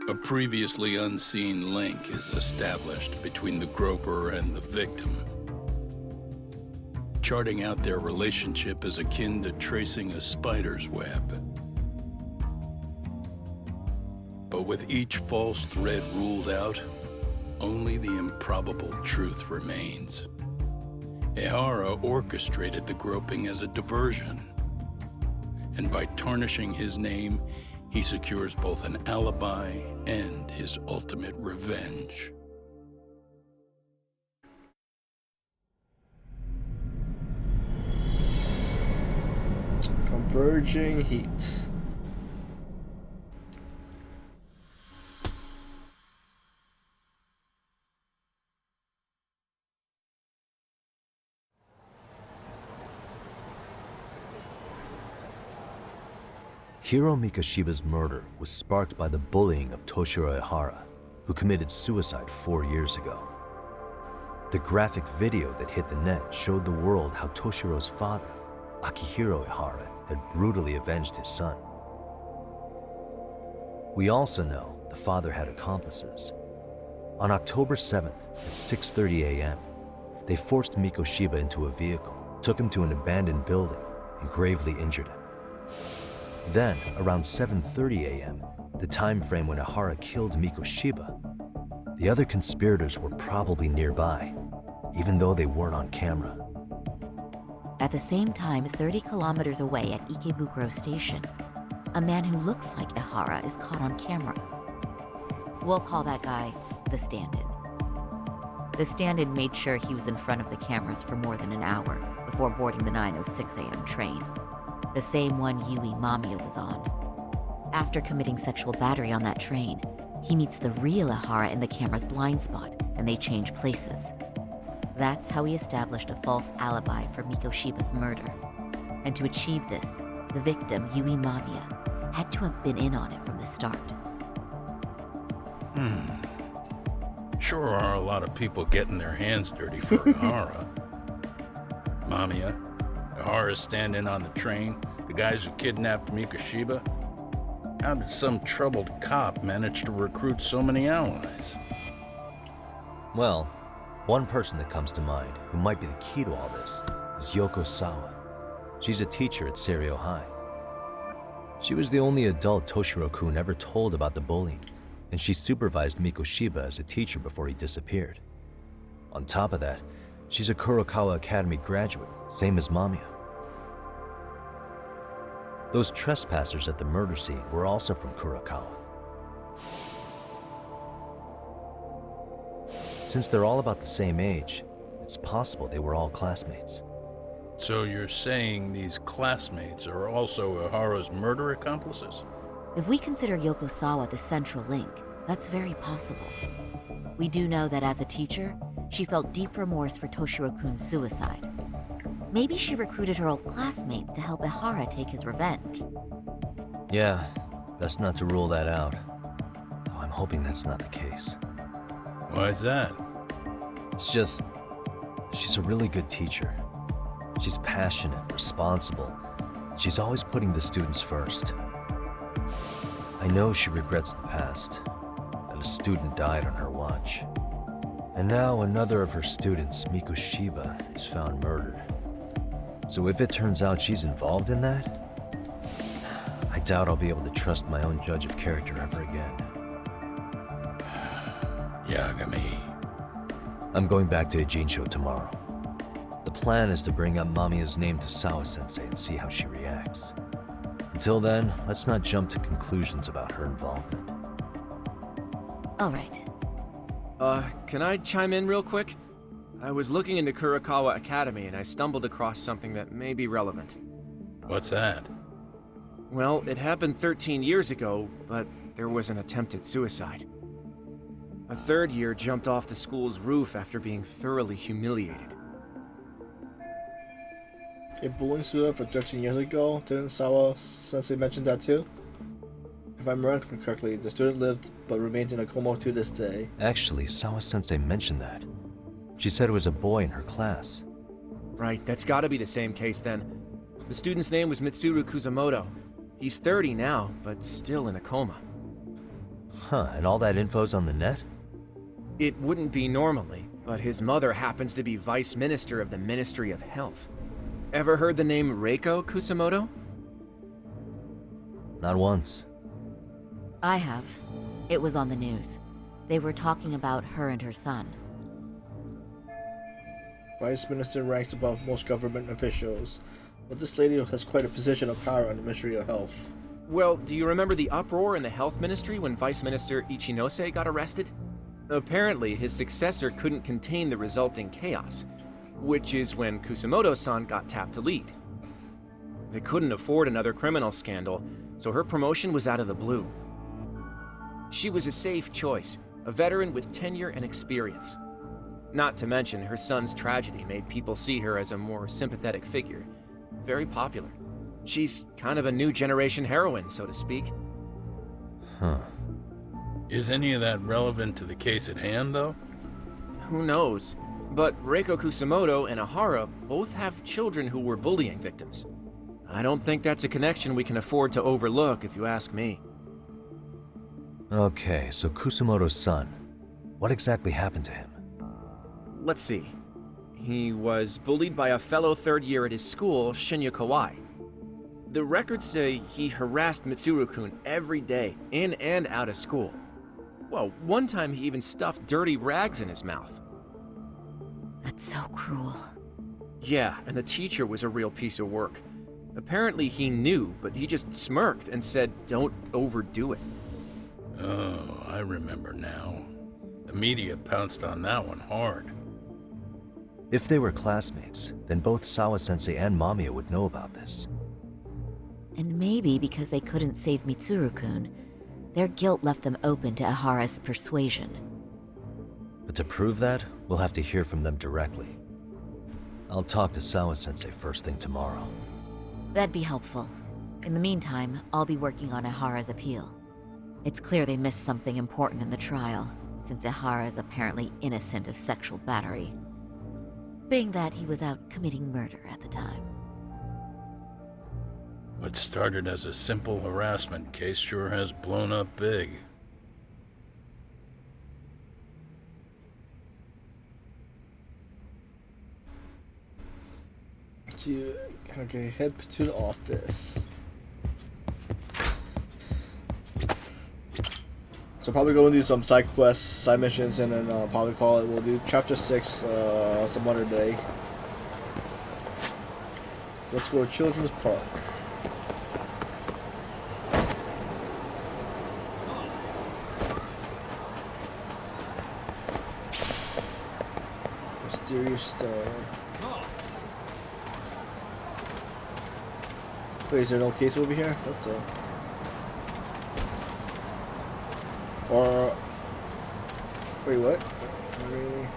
A previously unseen link is established between the groper and the victim. Charting out their relationship is akin to tracing a spider's web. But with each false thread ruled out, only the improbable truth remains. Ehara orchestrated the groping as a diversion, and by tarnishing his name, he secures both an alibi and his ultimate revenge. Converging heat. Hiro Mikoshiba's murder was sparked by the bullying of Toshiro Ehara, who committed suicide 4 years ago. The graphic video that hit the net showed the world how Toshiro's father, Akihiro Ehara, had brutally avenged his son. We also know the father had accomplices. On October 7th at 6:30 a.m., they forced Mikoshiba into a vehicle, took him to an abandoned building, and gravely injured him. Then, around 7:30 a.m., the time frame when Ehara killed Mikoshiba, the other conspirators were probably nearby, even though they weren't on camera. At the same time, 30 kilometers away at Ikebukuro Station, a man who looks like Ehara is caught on camera. We'll call that guy the stand-in. The stand-in made sure he was in front of the cameras for more than an hour before boarding the 9:06 a.m. train, the same one Yui Mamiya was on. After committing sexual battery on that train, he meets the real Ehara in the camera's blind spot, and they change places. That's how he established a false alibi for Mikoshiba's murder. And to achieve this, the victim, Yui Mamiya, had to have been in on it from the start. Sure are a lot of people getting their hands dirty for Ehara. Mamiya, Ehara's stand-in on the train, the guys who kidnapped Mikoshiba. How did some troubled cop manage to recruit so many allies? Well, one person that comes to mind who might be the key to all this is Yoko Sawa. She's a teacher at Seiryo High. She was the only adult Toshiro-kun ever told about the bullying, and she supervised Mikoshiba as a teacher before he disappeared. On top of that, she's a Kurokawa Academy graduate, same as Mamiya. Those trespassers at the murder scene were also from Kurokawa. Since they're all about the same age, it's possible they were all classmates. So you're saying these classmates are also Ehara's murder accomplices? If we consider Yoko Sawa the central link, that's very possible. We do know that as a teacher, she felt deep remorse for Toshiro-kun's suicide. Maybe she recruited her old classmates to help Ehara take his revenge. Yeah, best not to rule that out. Though I'm hoping that's not the case. Why's that? It's just, she's a really good teacher. She's passionate, responsible. She's always putting the students first. I know she regrets the past, that a student died on her watch. And now another of her students, Mikoshiba, is found murdered. So if it turns out she's involved in that, I doubt I'll be able to trust my own judge of character ever again. Yagami. I'm going back to Ijincho tomorrow. The plan is to bring up Mamiya's name to Sawa-sensei and see how she reacts. Until then, let's not jump to conclusions about her involvement. All right. Can I chime in real quick? I was looking into Kurokawa Academy and I stumbled across something that may be relevant. What's that? Well, it happened 13 years ago, but there was an attempted suicide. A third year jumped off the school's roof after being thoroughly humiliated. A bullying student for 13 years ago? Didn't Sawa-sensei mention that too? If I remember correctly, the student lived but remains in a coma to this day. Actually, Sawa-sensei mentioned that. She said it was a boy in her class. Right, that's gotta be the same case then. The student's name was Mitsuru Kusamoto. He's 30 now, but still in a coma. Huh, and all that info's on the net? It wouldn't be normally, but his mother happens to be Vice Minister of the Ministry of Health. Ever heard the name Reiko Kusamoto? Not once. I have. It was on the news. They were talking about her and her son. Vice Minister ranks above most government officials, but this lady has quite a position of power in the Ministry of Health. Well, do you remember the uproar in the health ministry when Vice Minister Ichinose got arrested? Apparently, his successor couldn't contain the resulting chaos, which is when Kusamoto-san got tapped to lead. They couldn't afford another criminal scandal, so her promotion was out of the blue. She was a safe choice, a veteran with tenure and experience. Not to mention, her son's tragedy made people see her as a more sympathetic figure. Very popular. She's kind of a new generation heroine, so to speak. Huh. Is any of that relevant to the case at hand, though? Who knows? But Reiko Kusamoto and Ahara both have children who were bullying victims. I don't think that's a connection we can afford to overlook, if you ask me. Okay, so Kusamoto's son. What exactly happened to him? Let's see. He was bullied by a fellow third year at his school, Shinya Kawai. The records say he harassed Mitsuru-kun every day, in and out of school. Well, one time he even stuffed dirty rags in his mouth. That's so cruel. Yeah, and the teacher was a real piece of work. Apparently he knew, but he just smirked and said, "Don't overdo it." Oh, I remember now. The media pounced on that one hard. If they were classmates, then both Sawa-sensei and Mamiya would know about this. And maybe because they couldn't save Mitsuru-kun, their guilt left them open to Ahara's persuasion. But to prove that, we'll have to hear from them directly. I'll talk to Sawa-sensei first thing tomorrow. That'd be helpful. In the meantime, I'll be working on Ahara's appeal. It's clear they missed something important in the trial, since Ahara is apparently innocent of sexual battery. Being that he was out committing murder at the time. What started as a simple harassment case sure has blown up big. Okay, head to the office. So probably go and do some side quests, side missions, and then probably call it. We'll do chapter 6 some other day. Let's go to Children's Park. Mysterious stone. Wait, is there no case over here? What the? Or... Wait, what? Really?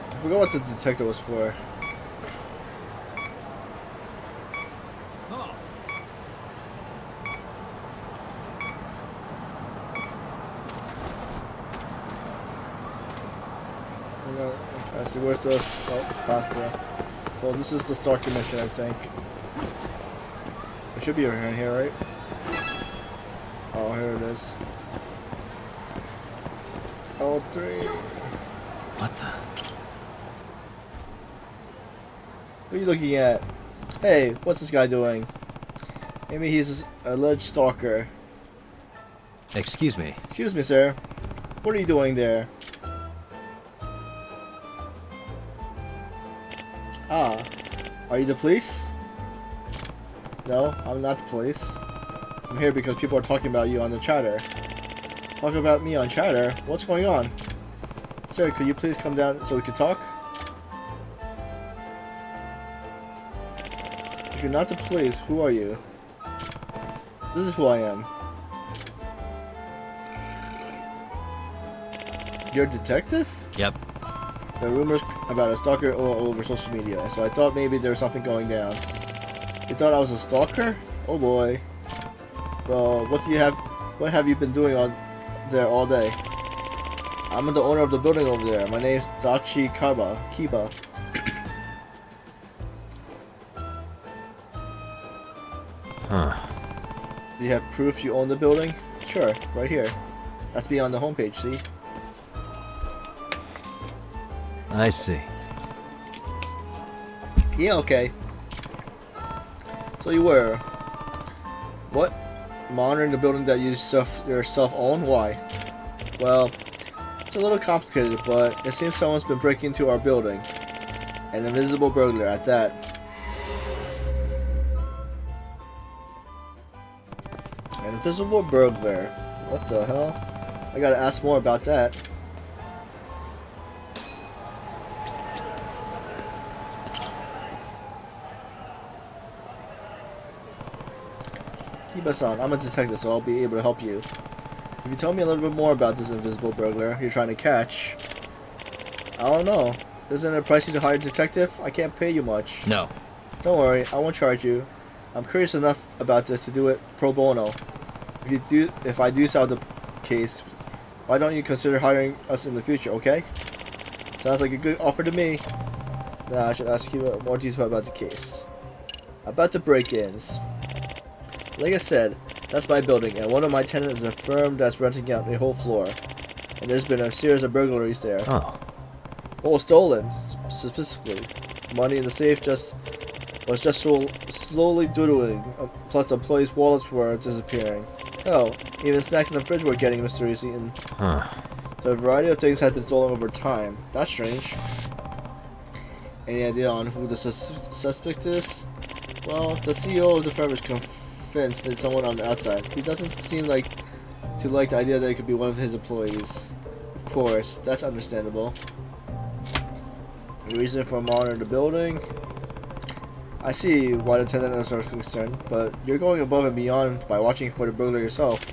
I forgot what the detector was for. I see, where's the... Oh, past there. So this is the stalker mission, I think. It should be around here, right? Oh, here it is. L3. What the? What are you looking at? Hey, what's this guy doing? Maybe he's an alleged stalker. Excuse me. Excuse me, sir. What are you doing there? Ah, are you the police? No, I'm not the police. I'm here because people are talking about you on the chatter. Talk about me on chatter? What's going on? Sir, could you please come down so we can talk? If you're not the police, who are you? This is who I am. You're a detective? Yep. There are rumors about a stalker all over social media, so I thought maybe there was something going down. You thought I was a stalker? Oh boy. Well, what have you been doing on there all day? I'm the owner of the building over there. My name's Kiba. Huh. Do you have proof you own the building? Sure, right here. That's me on the homepage, see? I see. Yeah, okay. So you were... What? Monitoring the building that you yourself own? Why? Well, it's a little complicated, but it seems someone's been breaking into our building. An invisible burglar at that. An invisible burglar. What the hell? I gotta ask more about that. Kiba-san, I'm a detective, so I'll be able to help you. If you tell me a little bit more about this invisible burglar you're trying to catch... I don't know. Isn't it pricey to hire a detective? I can't pay you much. No. Don't worry, I won't charge you. I'm curious enough about this to do it pro bono. If I do solve the case, why don't you consider hiring us in the future, okay? Sounds like a good offer to me. Now I should ask you more detail about the case. About the break-ins. Like I said, that's my building, and one of my tenants is a firm that's renting out a whole floor. And there's been a series of burglaries there. Oh. What was stolen, specifically? Money in the safe was just slowly dwindling, plus employees' wallets were disappearing. Hell, even snacks in the fridge were getting mysteriously eaten. Huh. The variety of things had been stolen over time. That's strange. Any idea on who the suspect is? Well, the CEO of the firm is convinced it's someone on the outside. He doesn't seem to like the idea that it could be one of his employees. Of course, that's understandable. The reason for monitoring the building? I see why the tenant is concerned, but you're going above and beyond by watching for the burglar yourself.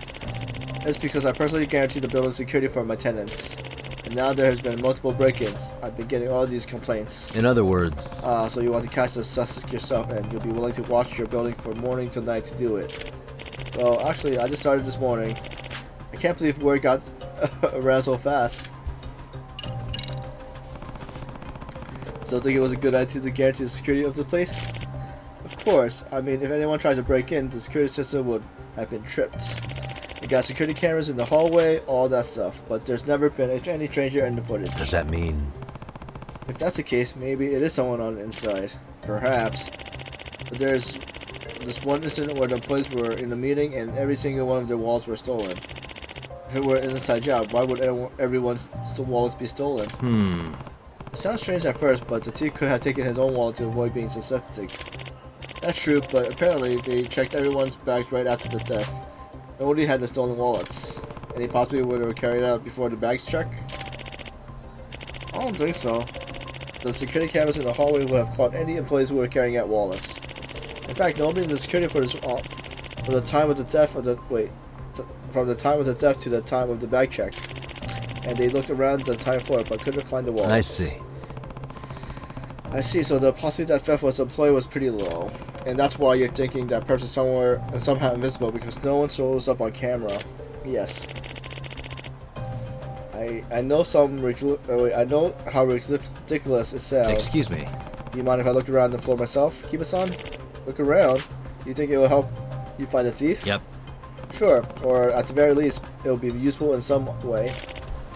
It's because I personally guarantee the building's security for my tenants. And now there has been multiple break-ins. I've been getting all of these complaints. In other words... So you want to catch the suspect yourself, and you'll be willing to watch your building from morning till night to do it. Well, actually, I just started this morning. I can't believe word got around so fast. Still think it was a good idea to guarantee the security of the place? Of course. I mean, if anyone tries to break in, the security system would have been tripped. We got security cameras in the hallway, all that stuff, but there's never been any stranger in the footage. Does that mean... If that's the case, maybe it is someone on the inside. Perhaps. But there's this one incident where the employees were in a meeting and every single one of their wallets were stolen. If it were an inside job, why would everyone's wallets be stolen? It sounds strange at first, but the thief could have taken his own wallet to avoid being suspected. That's true, but apparently they checked everyone's bags right after the theft. Nobody had the stolen wallets. Any possibly would have carried out before the bags check? I don't think so. The security cameras in the hallway would have caught any employees who were carrying out wallets. In fact, nobody in the security footage from the time of the theft from the time of the theft to the time of the bag check. And they looked around the time for it, but couldn't find the wallets. I see. I see, so the possibility that theft was employee was pretty low. And that's why you're thinking that person is somewhere and somehow invisible, because no one shows up on camera. Yes. I know I know how ridiculous it sounds. Excuse me. Do you mind if I look around the floor myself, Kiba-san? Look around? Do you think it will help you find the thief? Yep. Sure, or at the very least, it will be useful in some way.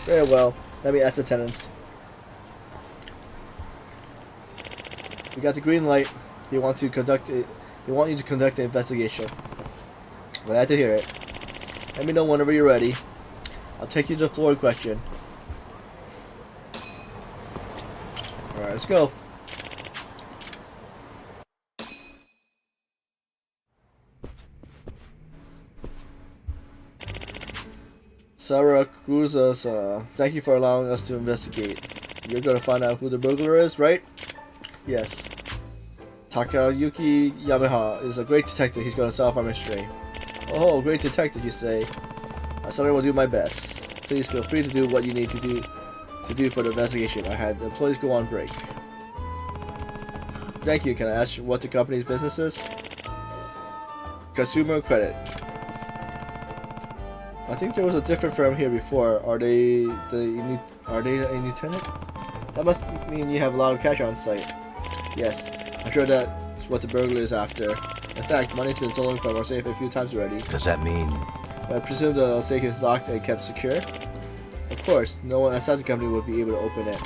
Very well. Let me ask the tenants. We got the green light. They want you to conduct the investigation. Glad to hear it. Let me know whenever you're ready. I'll take you to the floor in question. Alright, let's go. Sarakuza, thank you for allowing us to investigate. You're gonna find out who the burglar is, right? Yes. Takayuki Yamaha is a great detective. He's gonna solve our mystery. Oh, great detective, you say? I certainly will do my best. Please feel free to do what you need to do for the investigation. I had the employees go on break. Thank you. Can I ask what the company's business is? Consumer credit. I think there was a different firm here before. Are they a new tenant? That must mean you have a lot of cash on site. Yes, I'm sure that's what the burglar is after. In fact, money's been stolen from our safe a few times already. Does that mean... I presume the safe is locked and kept secure? Of course, no one outside the company would be able to open it.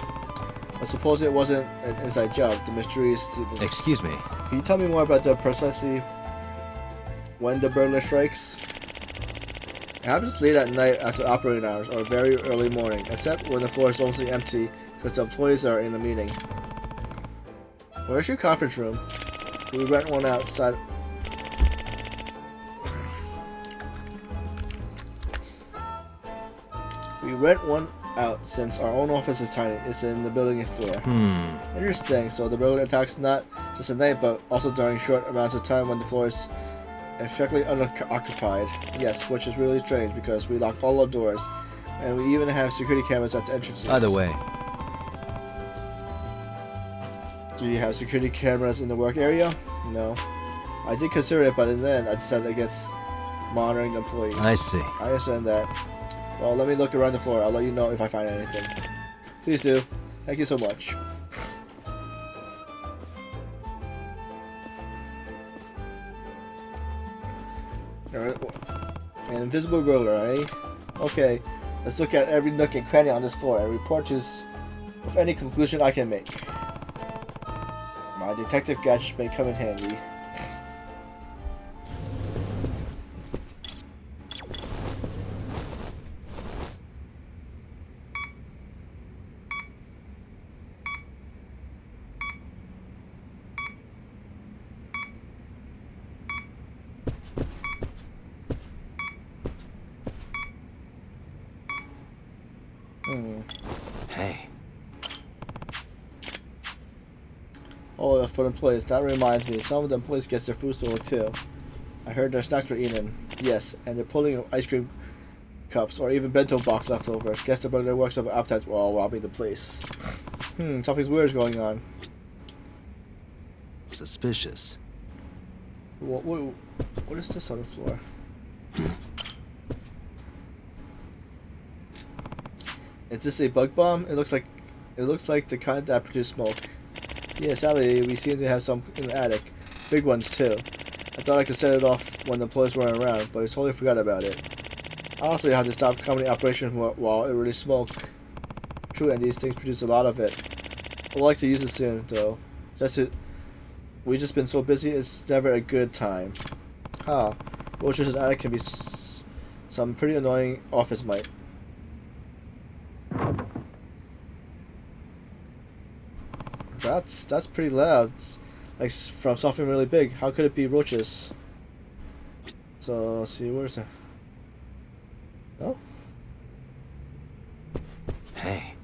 But suppose it wasn't an inside job, the mystery is... Excuse me. Can you tell me more about the precisely when the burglar strikes? It happens late at night after operating hours or very early morning, except when the floor is mostly empty because the employees are in a meeting. Where's your conference room? We rent one outside. We rent one out since our own office is tiny. It's in the building next door. Interesting. So the burglar attacks not just at night, but also during short amounts of time when the floor is effectively unoccupied. Yes, which is really strange because we lock all our doors, and we even have security cameras at the entrances. By the way, do you have security cameras in the work area? No. I did consider it, but in the end, I decided against monitoring the employees. I see. I understand that. Well, let me look around the floor. I'll let you know if I find anything. Please do. Thank you so much. Alright. An invisible burglar, eh? Okay. Let's look at every nook and cranny on this floor and report to with any conclusion I can make. My detective gadget may come in handy. Hey. Oh, for the employees, that reminds me, some of the employees get their food stolen too. I heard their snacks were eaten. Yes, and they're pulling ice cream cups or even bento box leftovers. Guess the burglar works up appetites while robbing the place. Something's weird is going on. Suspicious. What is this on the floor? Is this a bug bomb? It looks like the kind that produce smoke. Yeah, sadly, we seem to have some in the attic. Big ones too. I thought I could set it off when the employees weren't around, but I totally forgot about it. Honestly, I had to stop company operations while it really smoked. True, and these things produce a lot of it. I'd like to use it soon, though. We've just been so busy, it's never a good time. Roaches in the attic can be some pretty annoying office mite. That's pretty loud. It's like from something really big. How could it be roaches? So let's see, where's that? Oh. Hey.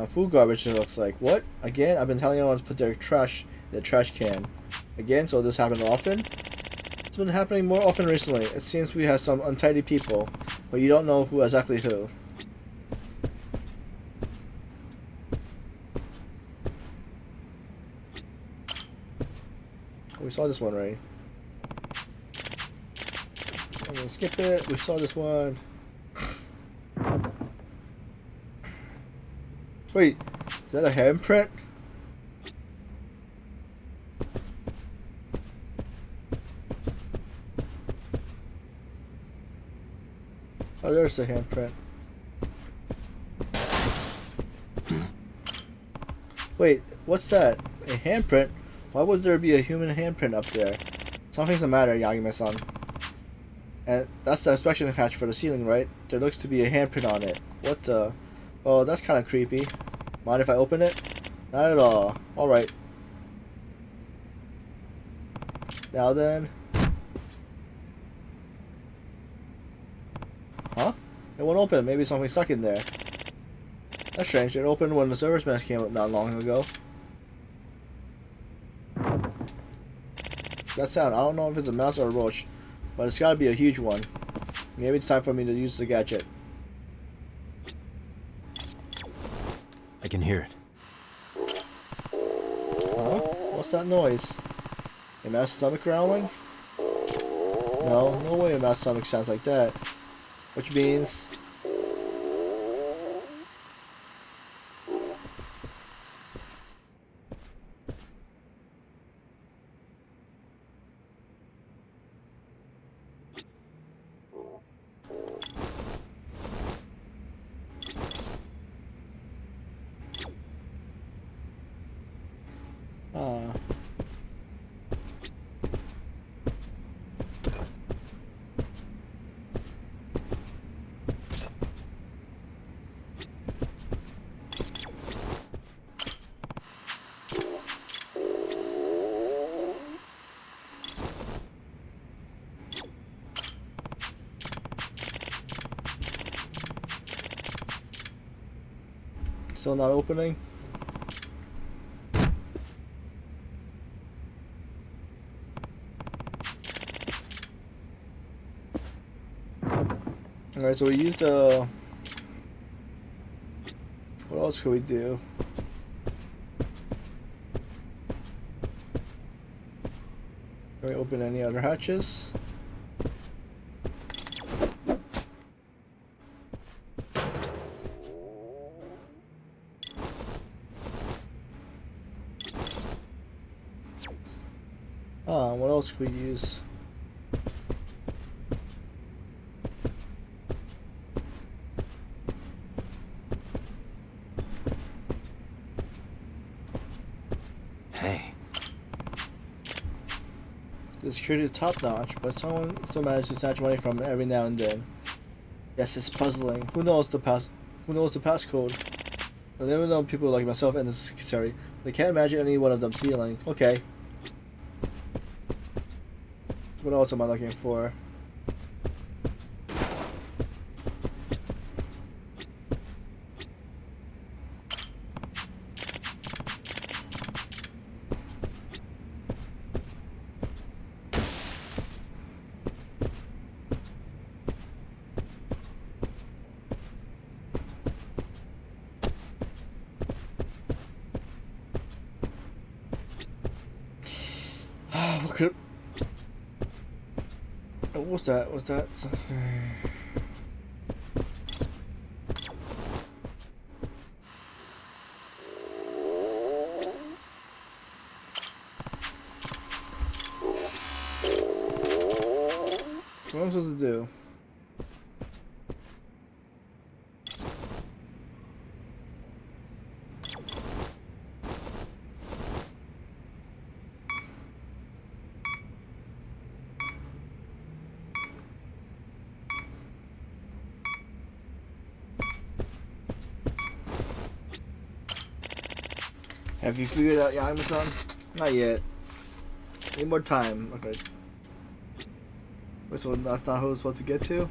Food garbage it looks like. What? Again? I've been telling everyone to put their trash in the trash can. Again? So this happened often? It's been happening more often recently. It seems we have some untidy people, but you don't know who exactly who. We saw this one, right? I'm gonna skip it. We saw this one. Wait, is that a handprint? Oh, there's a handprint. Wait, what's that? A handprint? Why would there be a human handprint up there? Something's the matter, Yagime-san. And that's the inspection hatch for the ceiling, right? There looks to be a handprint on it. What the? Oh, that's kind of creepy. Mind if I open it? Not at all. Alright. Now then. Huh? It won't open. Maybe something stuck in there. That's strange. It opened when the service mesh came up not long ago. That sound, I don't know if it's a mouse or a roach, but it's gotta be a huge one. Maybe it's time for me to use the gadget. I can hear it. Huh? What's that noise? A mouse stomach growling? No, no way a mouse stomach sounds like that. Which means... Ah. Still not opening? Alright, so we used what else could we do? Can we open any other hatches? What else could we use? Hey. The security is top notch, but someone still manages to snatch money from it every now and then. Yes, it's puzzling. Who knows the passcode? I never know people like myself and the secretary. They can't imagine any one of them stealing. Okay. What else am I looking for? What could... What's that? What's that? What am I supposed to do? Have you figured out your Amazon? Not yet. Need more time. Okay. Wait, so that's not who we're supposed to get to?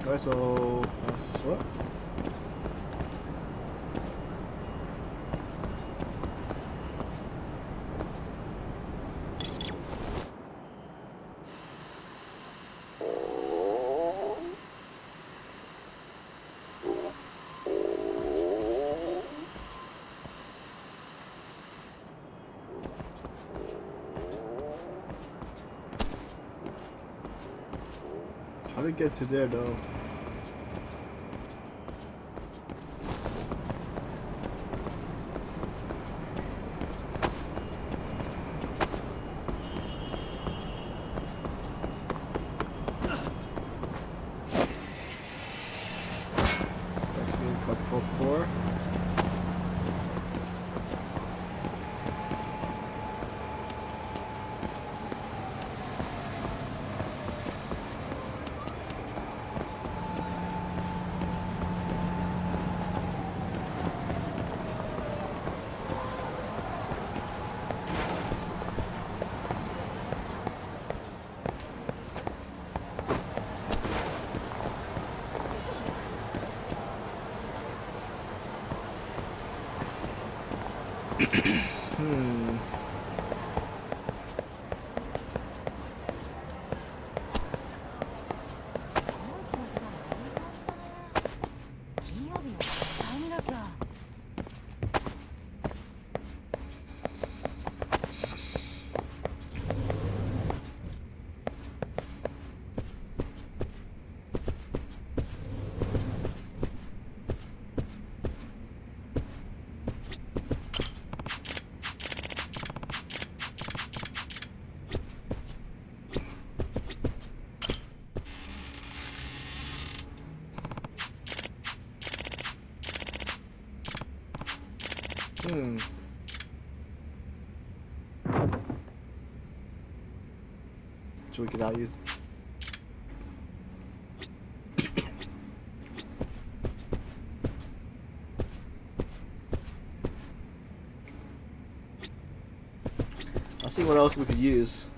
Alright, so that's what? How did it get to there though? So we can now use. I'll see what else we could use.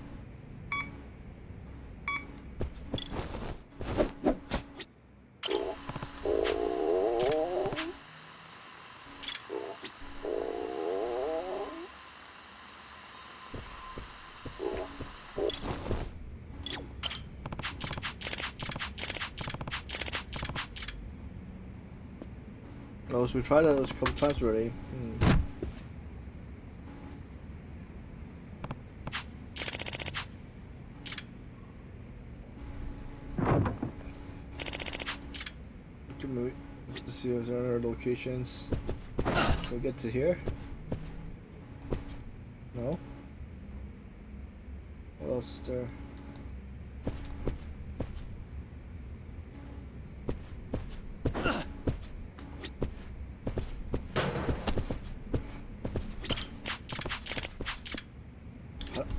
Oh, so we tried that a couple times already. Let's see if there are other locations. Can we get to here? No? What else is there?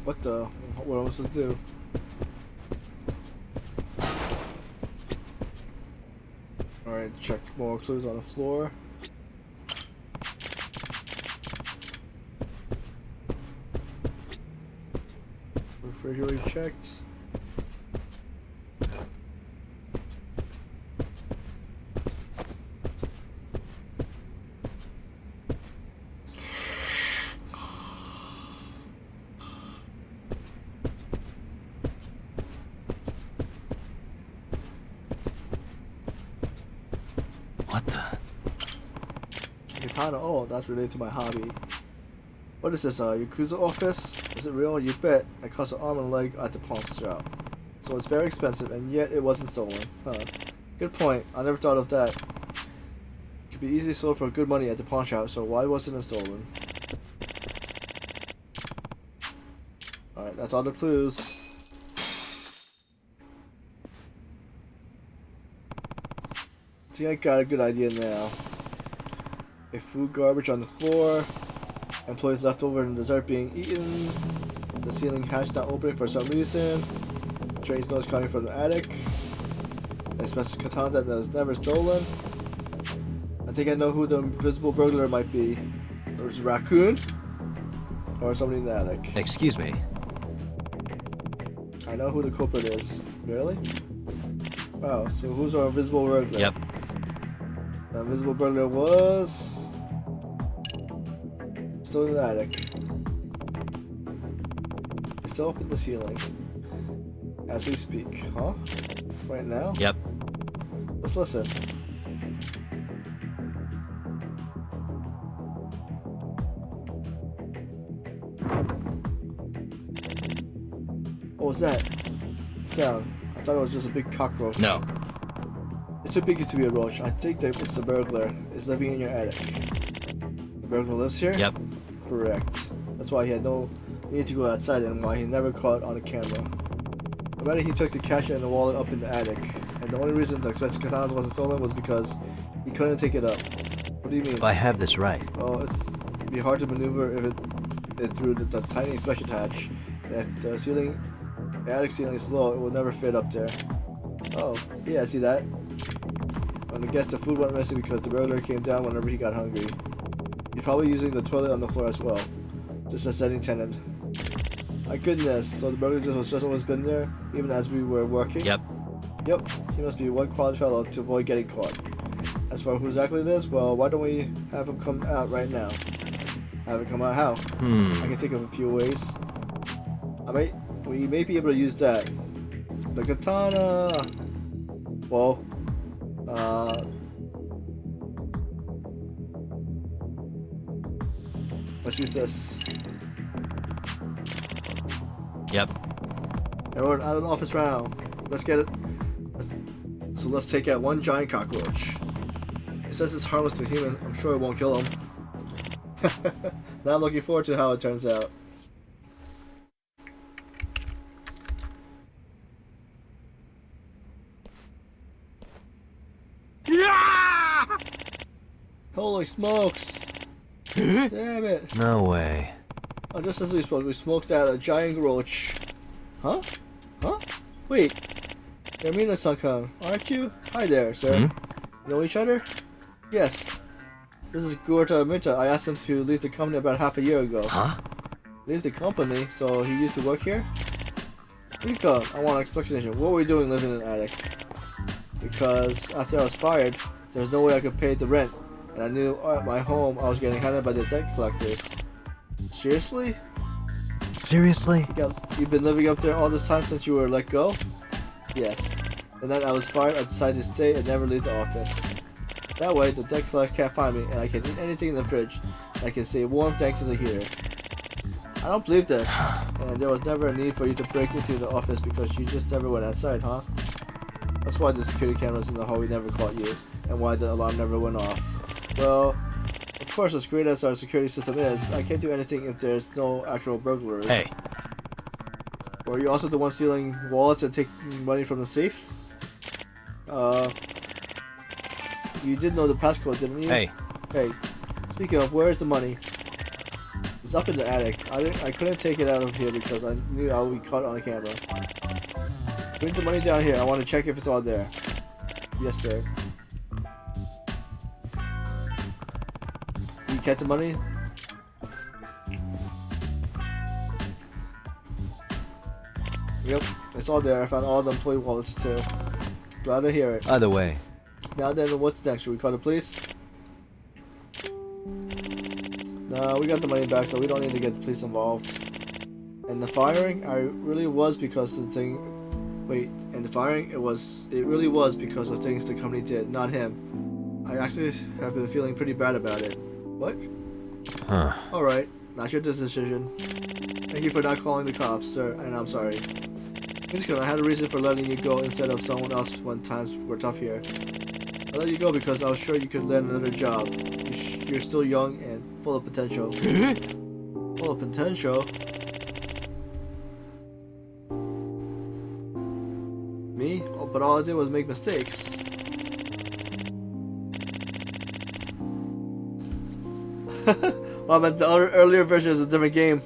What the? What am I supposed to do? Alright, check more clues on the floor. Refrigerator checked. What the? Katana, oh, that's related to my hobby. What is this, Yakuza office? Is it real? You bet. I cost an arm and a leg at the pawn shop. So it's very expensive, and yet it wasn't stolen. Huh. Good point. I never thought of that. It could be easily sold for good money at the pawn shop, so why wasn't it stolen? Alright, that's all the clues. I think I got a good idea now. A food garbage on the floor, employees leftover and dessert being eaten, the ceiling hatch not opening for some reason, strange noise coming from the attic, an expensive katana that was never stolen. I think I know who the invisible burglar might be. There's a raccoon or somebody in the attic. Excuse me. I know who the culprit is. Really? Oh, so who's our invisible burglar? Yep. The invisible burglar was still in the attic. It's still up in the ceiling as we speak, huh? Right now? Yep. Let's listen. What was that sound? I thought it was just a big cockroach. No. It's too big to be a roach. I think that it's the burglar. It's living in your attic. The burglar lives here? Yep. Correct. That's why he had no need to go outside and why he never caught on the camera. I bet he took the cash and the wallet up in the attic. And the only reason the expensive katana wasn't stolen was because he couldn't take it up. What do you mean? If I have this right. Oh, it'd be hard to maneuver if it through the tiny inspection hatch. And if the attic ceiling is low, it will never fit up there. Oh, yeah, I see that. And I guess the food went missing because the burglar came down whenever he got hungry. He's probably using the toilet on the floor as well. Just as any tenant. My goodness, so the burglar just always been there, even as we were working? Yep. Yep, he must be one quality fellow to avoid getting caught. As for who exactly it is, well, why don't we have him come out right now? Have it come out how? I can think of a few ways. We may be able to use that. The katana. Well, let's use this. Yep. Everyone out of the office round. Let's get it. Let's take out one giant cockroach. It says it's harmless to humans. I'm sure it won't kill them. Now I'm looking forward to how it turns out. Holy smokes! Damn it! No way. Oh, just as we spoke, we smoked out a giant roach. Huh? Huh? Wait. You're Mina-san, aren't you? Hi there, sir. Know each other? Yes. This is Gurta Mita. I asked him to leave the company about half a year ago. Huh? Leave the company? So he used to work here? Rika, I want an explanation. What were you doing living in an attic? Because after I was fired, there was no way I could pay the rent. And I knew at my home I was getting hunted by the debt collectors. Seriously? Seriously? You've been living up there all this time since you were let go? Yes. The night I was fired, I decided to stay and never leave the office. That way, the debt collector can't find me, and I can eat anything in the fridge. I can stay warm thanks to the heater. I don't believe this. And there was never a need for you to break into the office because you just never went outside, huh? That's why the security cameras in the hallway never caught you, and why the alarm never went off. Well, of course, as great as our security system is, I can't do anything if there's no actual burglary. Hey. Were you also the one stealing wallets and taking money from the safe? You did know the passcode, didn't you? Hey. Hey. Speaking of, where is the money? It's up in the attic. I couldn't take it out of here because I knew I would be caught on the camera. Bring the money down here. I want to check if it's all there. Yes, sir. You catch the money? Yep, it's all there. I found all the employee wallets too. Glad to hear it. Either way. Now then, what's next? Should we call the police? No, we got the money back, so we don't need to get the police involved. And the firing, really was because the thing. Wait, and the firing, it really was because of things the company did, not him. I actually have been feeling pretty bad about it. What? Huh. All right, not your decision. Thank you for not calling the cops, sir, and I'm sorry. I had a reason for letting you go instead of someone else when times were tough here. I let you go because I was sure you could land another job. You're still young and full of potential. Full of potential? Me? Oh, but all I did was make mistakes. Well, but the earlier version is a different game.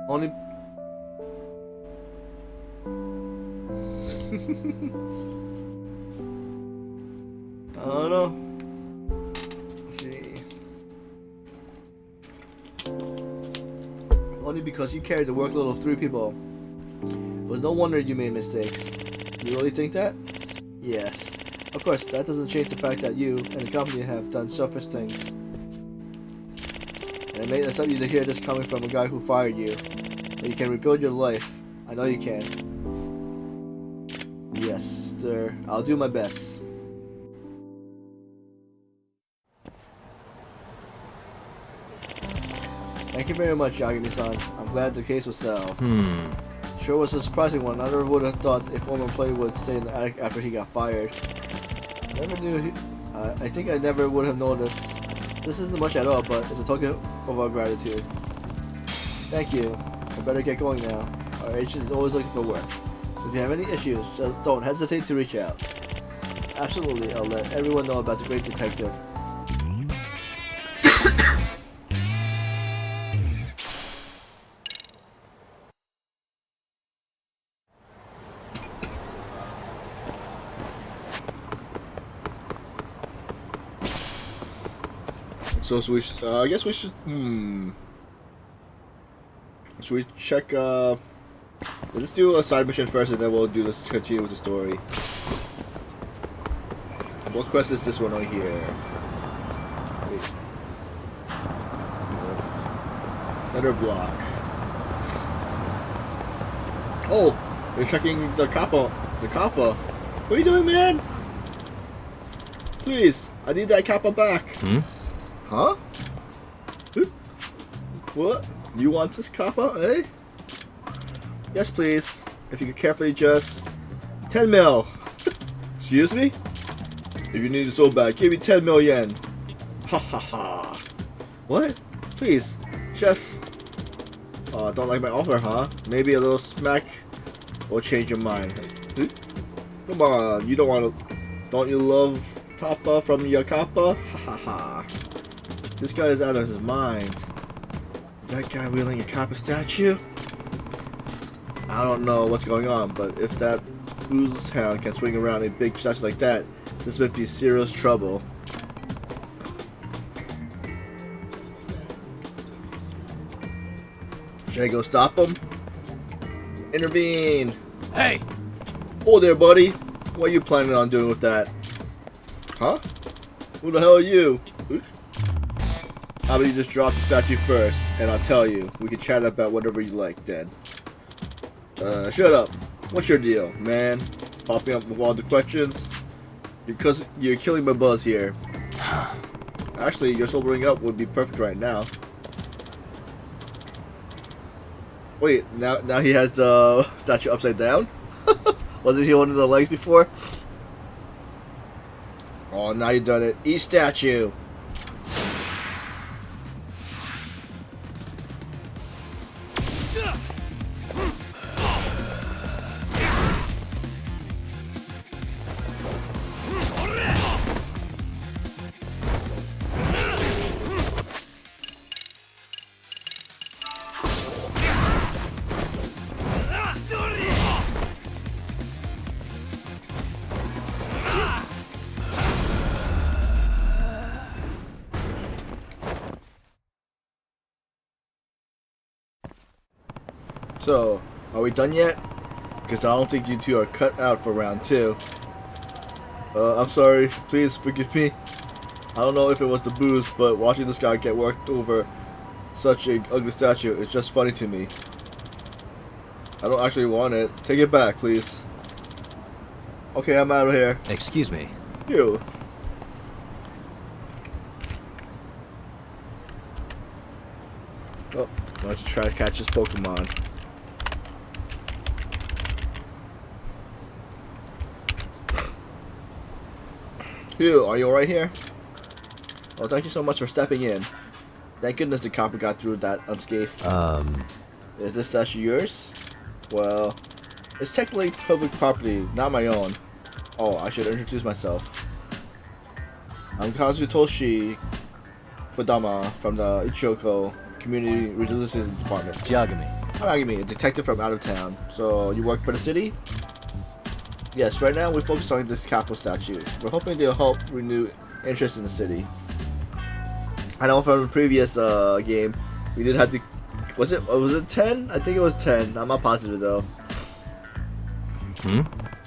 Only. I don't know. Let's see. Only because you carried the workload of 3 people. It was no wonder you made mistakes. You really think that? Yes. Of course, that doesn't change the fact that you and the company have done selfish things. And it may upset you to hear this coming from a guy who fired you. But you can rebuild your life. I know you can. Yes, sir. I'll do my best. Thank you very much, Yagami-san. I'm glad the case was solved. Sure was a surprising one. I never would have thought a former employee would stay in the attic after he got fired. Never knew I think I never would have noticed. This isn't much at all, but it's a token of our gratitude. Thank you. I better get going now. Our agent is always looking for work. So if you have any issues, just don't hesitate to reach out. Absolutely, I'll let everyone know about the great detective. So we should, I guess we should, should we check, Let's do a side mission first, and then we'll do this. Continue with the story. What quest is this one on here? Wait. Another block. Oh, you're checking the kappa. The kappa. What are you doing, man? Please, I need that kappa back. Huh? What? You want this kappa, eh? Yes, please. If you could carefully just 10 mil. Excuse me? If you need it so bad, give me 10 million. Ha ha ha. What? Please, just. Don't like my offer, huh? Maybe a little smack will change your mind. Come on, you don't want to. Don't you love Tappa from your kappa? Ha ha ha. This guy is out of his mind. Is that guy wielding a kappa statue? I don't know what's going on, but if that booze hound can swing around a big statue like that, this might be serious trouble. Should I go stop him? Intervene! Hey! Oh there, buddy! What are you planning on doing with that? Huh? Who the hell are you? How about you just drop the statue first, and I'll tell you. We can chat about whatever you like then. Shut up. What's your deal, man? Popping up with all the questions? Because you're killing my buzz here. Actually, your sobering up would be perfect right now. Wait, now he has the statue upside down? Wasn't he one of the legs before? Oh, now you done it. Eat statue! So, are we done yet? Because I don't think you two are cut out for round 2. I'm sorry. Please forgive me. I don't know if it was the booze, but watching this guy get worked over such an ugly statue is just funny to me. I don't actually want it. Take it back, please. Okay, I'm out of here. Excuse me. You. Oh, why don't you try to catch this Pokemon? Phew, are you alright here? Well, thank you so much for stepping in. Thank goodness the copper got through that unscathed. Is this statue yours? Well, it's technically public property, not my own. Oh, I should introduce myself. I'm Kazutoshi Kodama from the Ichoko Community Resilience Department. Yagami, a detective from out of town. So, you work for the city? Yes, right now we focus on this capital statues. We're hoping they'll help renew interest in the city. I know from the previous game, we did have to. Was it 10? I think it was 10. I'm not positive though.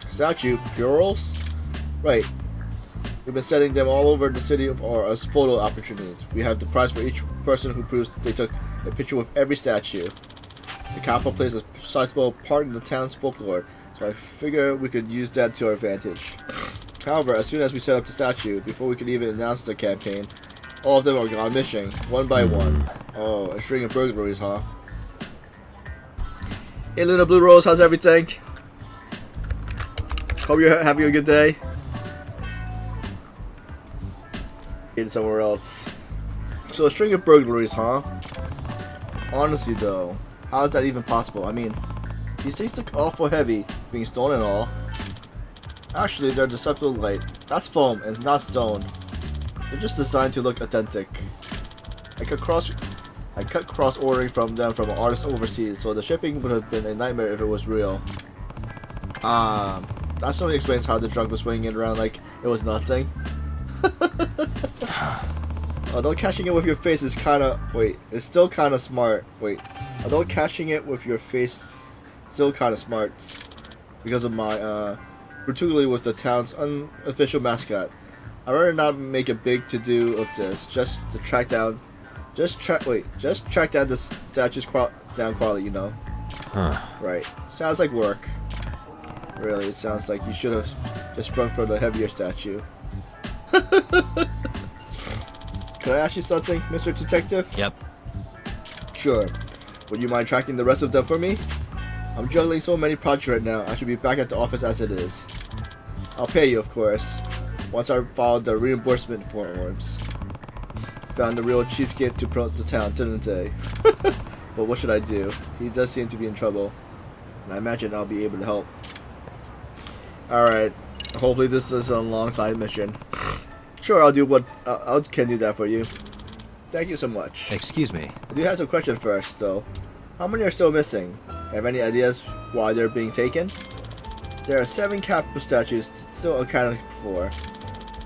Statue plurals? Right. We've been setting them all over the city as photo opportunities. We have the prize for each person who proves they took a picture with every statue. The capital plays a sizable part in the town's folklore, so I figure we could use that to our advantage. However, as soon as we set up the statue, before we could even announce the campaign, all of them are gone missing, one by one. Oh, a string of burglaries, huh? Hey, Luna Blue Rose, how's everything? Hope you're having a good day. Get somewhere else. So, a string of burglaries, huh? Honestly, though, how is that even possible? I mean, these things look awful heavy, being stone and all. Actually, they're deceptive light. That's foam, and it's not stone. They're just designed to look authentic. I cut cross ordering from them from an artist overseas, so the shipping would have been a nightmare if it was real. That certainly explains how the drunk was swinging it around like it was nothing. Although catching it with your face is kinda... Wait, it's still kinda smart. Wait. Although catching it with your face still kind of smart because of my particularly with the town's unofficial mascot. I'd rather not make a big to-do of this, just to track down the statue's quality, you know. Huh. Right. Sounds like work. Really, it sounds like you should have just sprung for the heavier statue. Can I ask you something, Mr. Detective? Yep. Sure. Would you mind tracking the rest of them for me? I'm juggling so many projects right now, I should be back at the office as it is. I'll pay you, of course, once I filed the reimbursement forms. Found the real cheapskate to promote the town, didn't they? But what should I do? He does seem to be in trouble, and I imagine I'll be able to help. Alright, hopefully this is a long side mission. Sure, I can do that for you. Thank you so much. Excuse me. I do have some questions first, though. How many are still missing? Have any ideas why they're being taken? There are 7 capital statues still accounted for.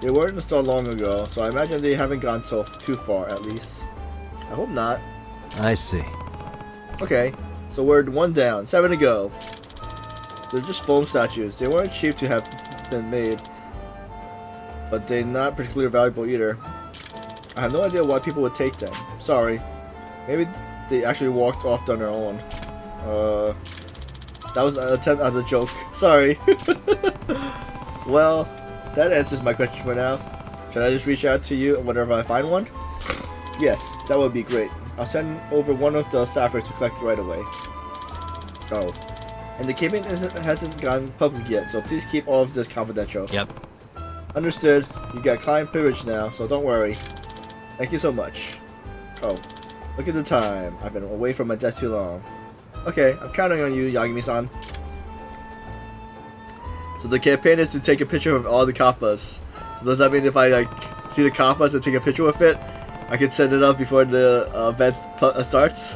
They weren't installed long ago, so I imagine they haven't gone too far, at least. I hope not. I see. Okay, so we're 1 down, 7 to go. They're just foam statues. They weren't cheap to have been made, but they're not particularly valuable either. I have no idea why people would take them. Sorry. Maybe they actually walked off on their own. That was an attempt at a joke. Sorry. Well, that answers my question for now. Should I just reach out to you whenever I find one? Yes, that would be great. I'll send over one of the staffers to collect right away. Oh. And the campaign hasn't gone public yet, so please keep all of this confidential. Yep. Understood. You got client privilege now, so don't worry. Thank you so much. Oh, look at the time. I've been away from my desk too long. Okay, I'm counting on you, Yagami-san. So the campaign is to take a picture of all the kappas. So does that mean if I see the kappas and take a picture with it, I can send it up before the event starts?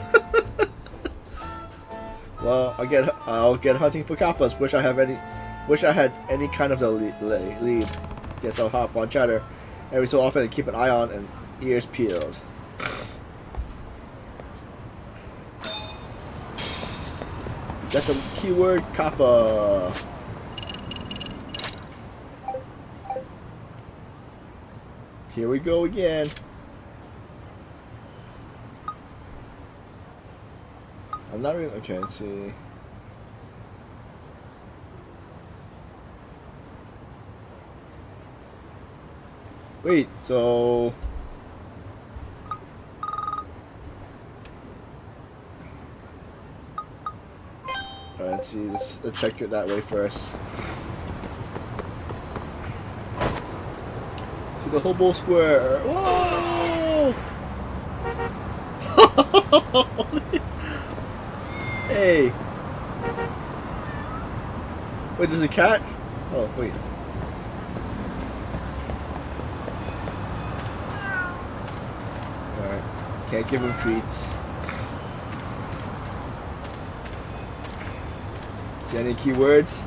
Well, I'll get hunting for kappas. Wish I had any kind of the lead. Guess I'll hop on chatter every so often and keep an eye on and ears peeled. That's a keyword, kappa. Here we go again. I'm not really okay. Let's see. Wait, so alright, let's see. Let's check it that way first. To the Hobo Square. Whoa! Hey. Wait, there's a cat? Oh, wait. Alright. Can't give him treats. See any keywords?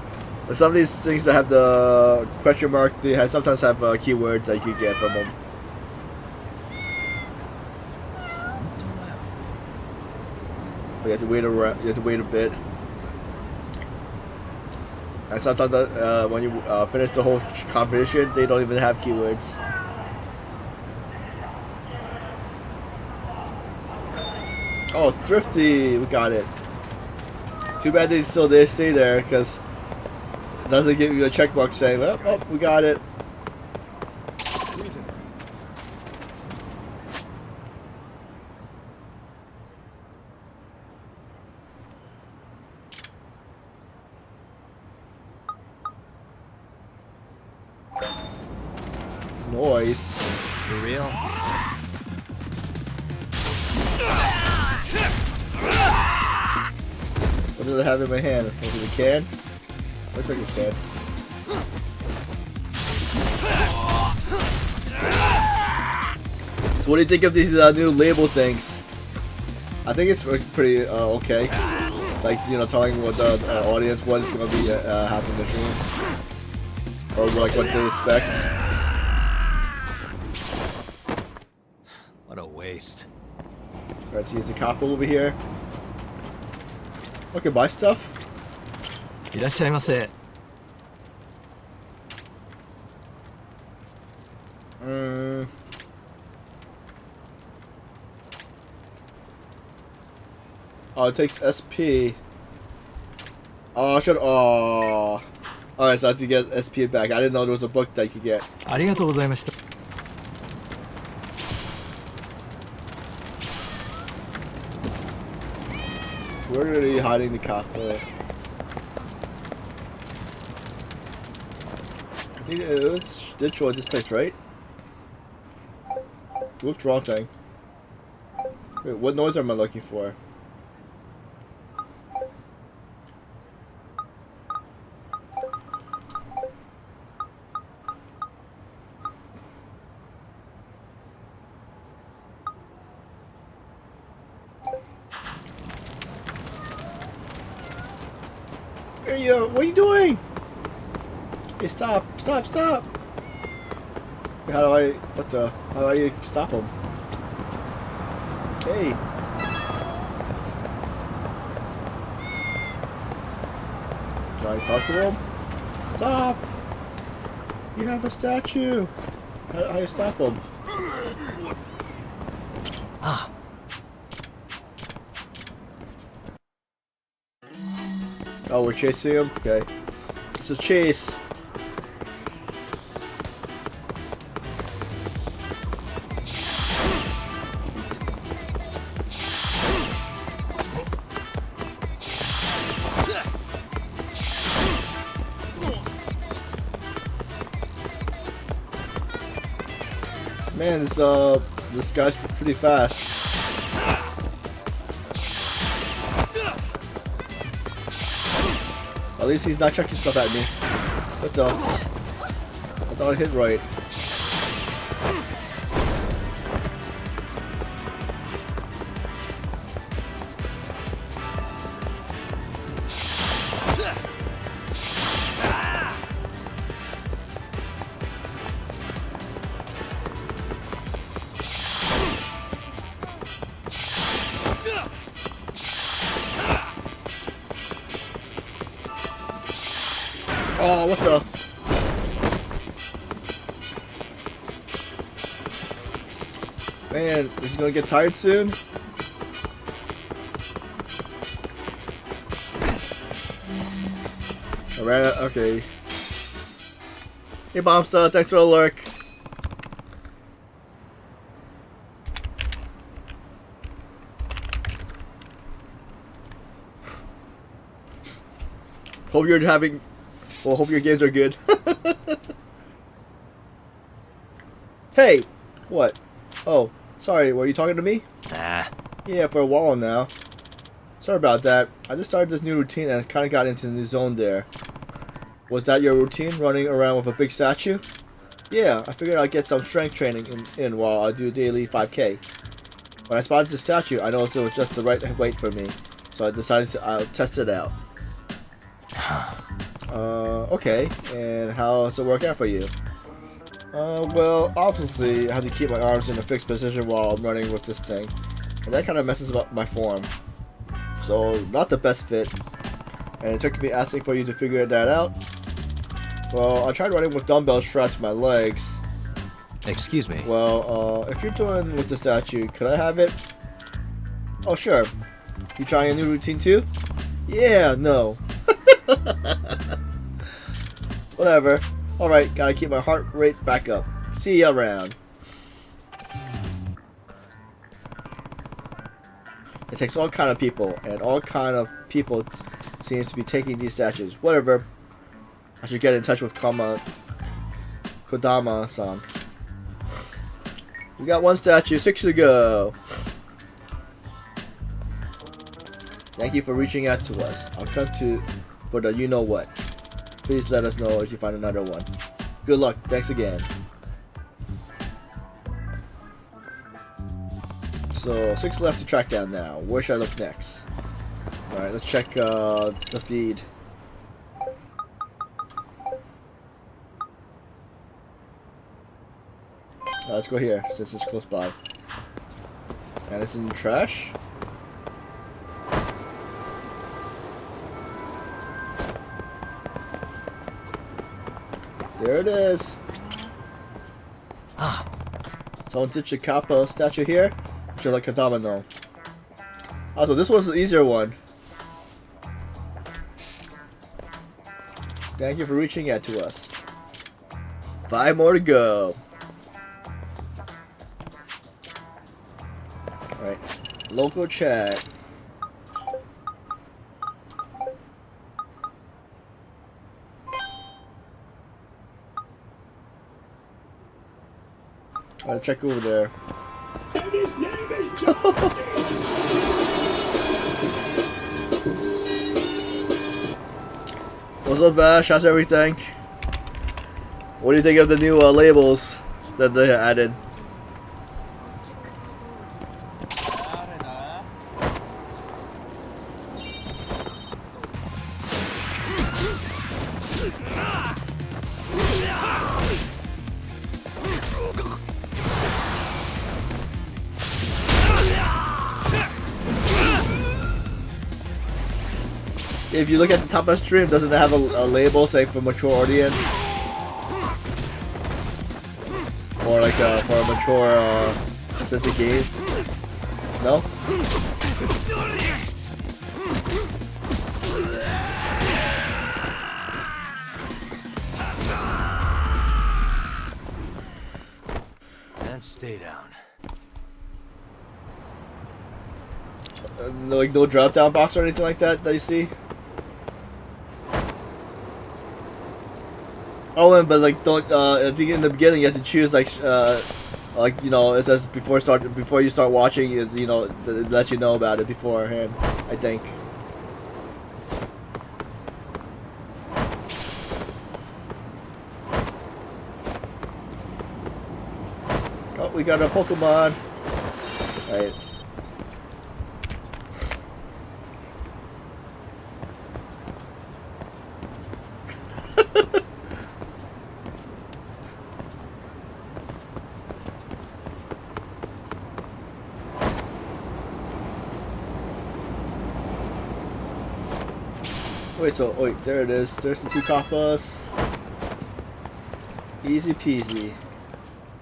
Some of these things that have the question mark, they sometimes have keywords that you can get from them. But you have to wait around. You have to wait a bit. And sometimes when you finish the whole competition, they don't even have keywords. Oh, Thrifty! We got it. Too bad they still stay there, because it doesn't give you a checkmark saying, oh, we got it. Noise. For real? What do I have in my hand? Is it a can? Looks like a can. So what do you think of these new label things? I think it's pretty okay. Like, you know, telling what the audience what is going to be happening in this room. Or like what to expect. What a waste. Alright, see, there's a cop over here. Okay, buy stuff. いらっしゃいませ。Oh, it takes SP. Oh, I should. Oh. Alright, so I have to get SP back. I didn't know there was a book that you could get. ありがとうございました。Where are you hiding the cop? I think it was Detroit, this place, right? Whoops, wrong thing. Wait, what noise am I looking for? Hey, what are you doing? Hey, stop, stop, stop! How do I, how do I stop him? Hey! Can I talk to him? Stop! You have a statue! How do you stop him? Ah, Oh, we're chasing him? Okay. It's a chase! Man, this guy's pretty fast. At least he's not chucking stuff at me. What the? I thought I hit right. Oh, what the? Man, is he gonna get tired soon? I ran out. Okay. Hey, Bombsta, thanks for the lurk. Hope you're having. Well, hope your games are good. Hey! What? Oh, sorry, were you talking to me? nah. Yeah, for a while now. Sorry about that. I just started this new routine and it's kind of got into the new zone there. Was that your routine, running around with a big statue? Yeah, I figured I'd get some strength training in while I do daily 5K. When I spotted the statue, I noticed it was just the right weight for me, so I decided to test it out. Okay, and how does it work out for you? Well, obviously, I have to keep my arms in a fixed position while I'm running with this thing, and that kind of messes up my form. So, not the best fit, and it took me asking for you to figure that out. Well, I tried running with dumbbells strapped to my legs. Excuse me. Well, if you're doing with the statue, could I have it? Oh, sure. You trying a new routine too? Yeah, no. Whatever. Alright, gotta keep my heart rate back up. See ya around. It takes all kind of people, and all kind of people seems to be taking these statues. Whatever. I should get in touch with Kodama-san. We got one statue, 6 to go. Thank you for reaching out to us. I'll come to for the you-know-what. Please let us know if you find another one. Good luck. Thanks again. So, 6 left to track down now. Where should I look next? Alright, let's check the feed. Let's go here, since it's close by. And it's in the trash? There it is. Ah, Someone did Chikappa statue here. Should like Katama no. Also, this one's the easier one. Thank you for reaching out to us. 5 more to go. Alright. Local chat. I'll check over there. And his name is John. What's up, Vash? How's everything? What do you think of the new labels that they added? If you look at the top of the stream, doesn't it have a label saying for mature audience? Or like for a mature sense of game? No? and stay down. No, like no drop down box or anything like that you see? Oh, and but like don't. I think in the beginning you have to choose like you know, it says before you start watching, is you know, to let you know about it beforehand. I think. Oh, we got a Pokemon. Right. Wait, there it is. There's the two Kappas. Easy peasy.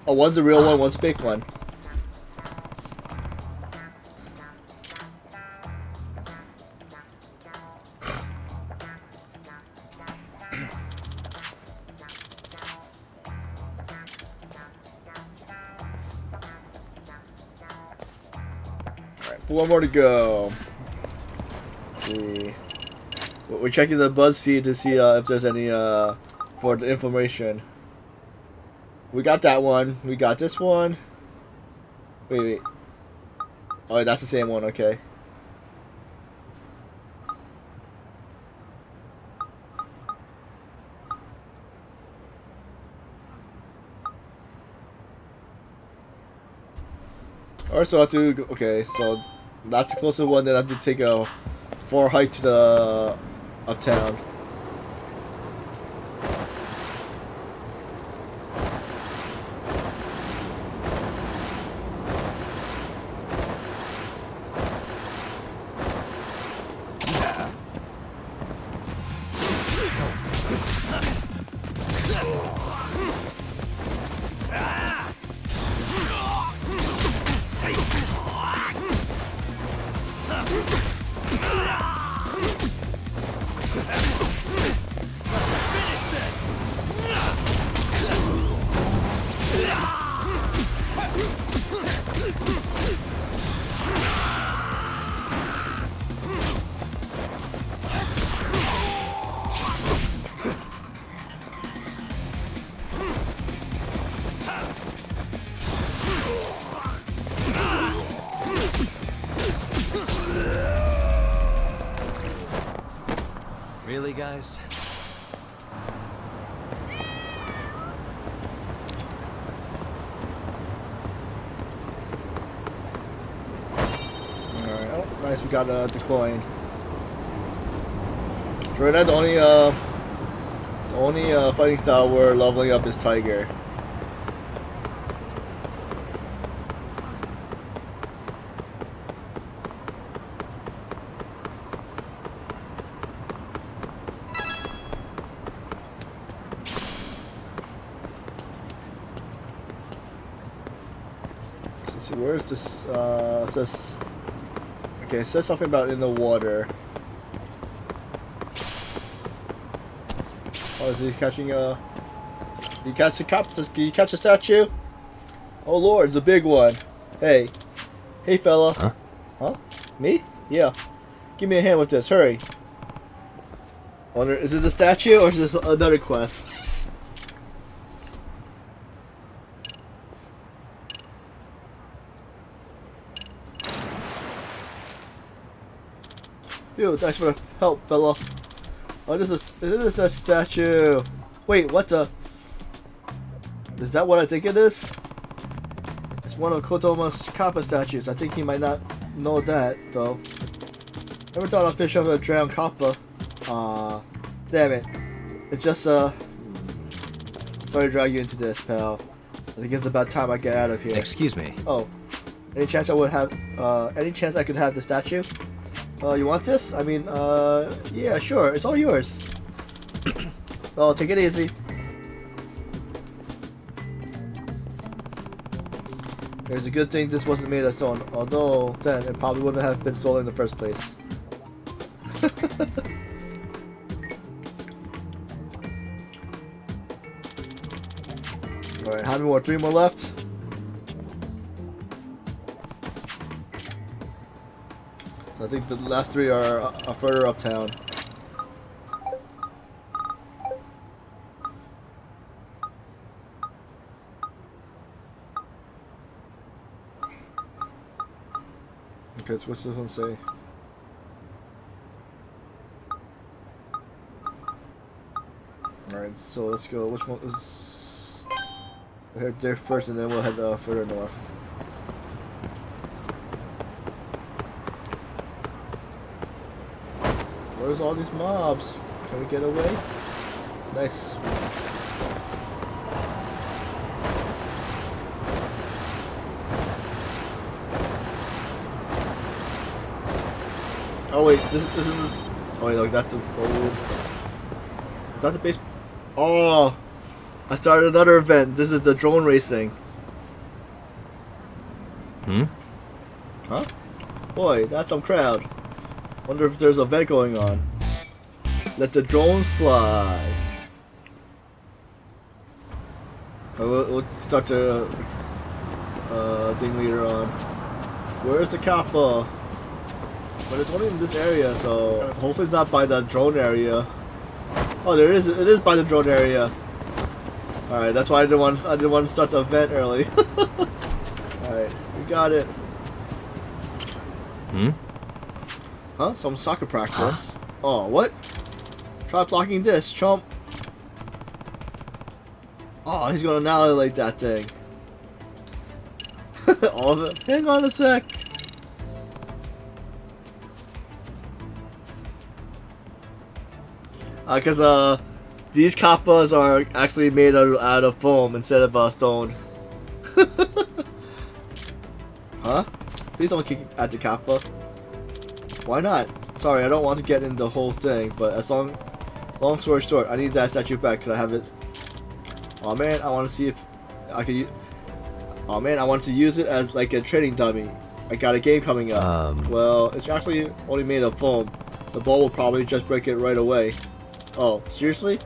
Oh, one's a real one, one's a fake one. Alright, 4 more to go. Let's see. We're checking the BuzzFeed to see if there's any for the information. We got that one. We got this one. Wait. Oh, that's the same one. Okay. Alright, so I have to. Okay, so that's the closest one. Then I have to take a 4 hike to the uptown. Really, guys? Alright, oh, nice, we got the coin. So right now, the only fighting style we're leveling up is Tiger. see, where's this? It says. Okay, it says something about in the water. Oh, is he catching a? You catch the cop? Can you catch a statue? Oh lord, it's a big one. Hey, hey fella. Huh? Huh? Me? Yeah. Give me a hand with this. Hurry. Wonder, is this a statue or is this another quest? Yo, thanks for the help, fella. Oh, this is a statue. Wait, what the? Is that what I think it is? It's one of Kotoma's Kappa statues. I think he might not know that, though. Never thought I'd fish up a drowned Kappa. Damn it. It's just, sorry to drag you into this, pal. I think it's about time I get out of here. Excuse me. Oh. Any chance I could have the statue? You want this? I mean, yeah, sure. It's all yours. Oh, take it easy. There's a good thing this wasn't made of stone, although then it probably wouldn't have been stolen in the first place. Alright, how many more? 3 more left? So I think the last 3 are further uptown. Okay, so what's this one say? Alright, so let's go. Which one is... We'll head there first and then we'll head further north. Where's all these mobs? Can we get away? Nice. Oh wait, this is. Oh wait, look, that's a gold. Is that the base? Oh, I started another event. This is the drone racing. Hmm? Huh? Boy, that's some crowd. Wonder if there's a event going on. Let the drones fly. We'll start to thing later on. Where's the Kappa? But it's only in this area, so hopefully it's not by the drone area. Oh, there is. It is by the drone area. All right, that's why I didn't want to start the event early. All right, we got it. Hmm? Huh? Some soccer practice. Huh? Oh, what? Try blocking this, chump. Oh, he's gonna annihilate that thing. All of it. Hang on a sec. Because these kappas are actually made out of foam instead of stone. Huh? Please don't kick at the kappa. Why not? Sorry, I don't want to get in the whole thing, but as long story short, I need that statue back. Could I have it? Oh man, I want to see if I could. Oh man, I want to use it as like a training dummy. I got a game coming up. Well, it's actually only made of foam. The ball will probably just break it right away. Oh, seriously?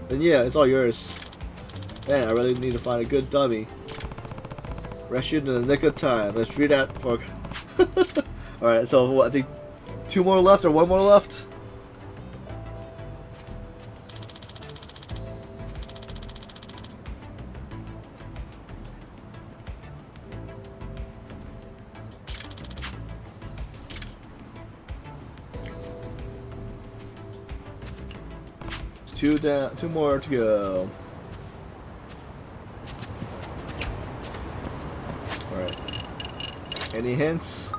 Then yeah, it's all yours. Man, I really need to find a good dummy. Rescued in the nick of time. Let's read that for. Alright, so what, I think 2 more left or 1 more left? Two down, 2 more to go. Alright. Any hints?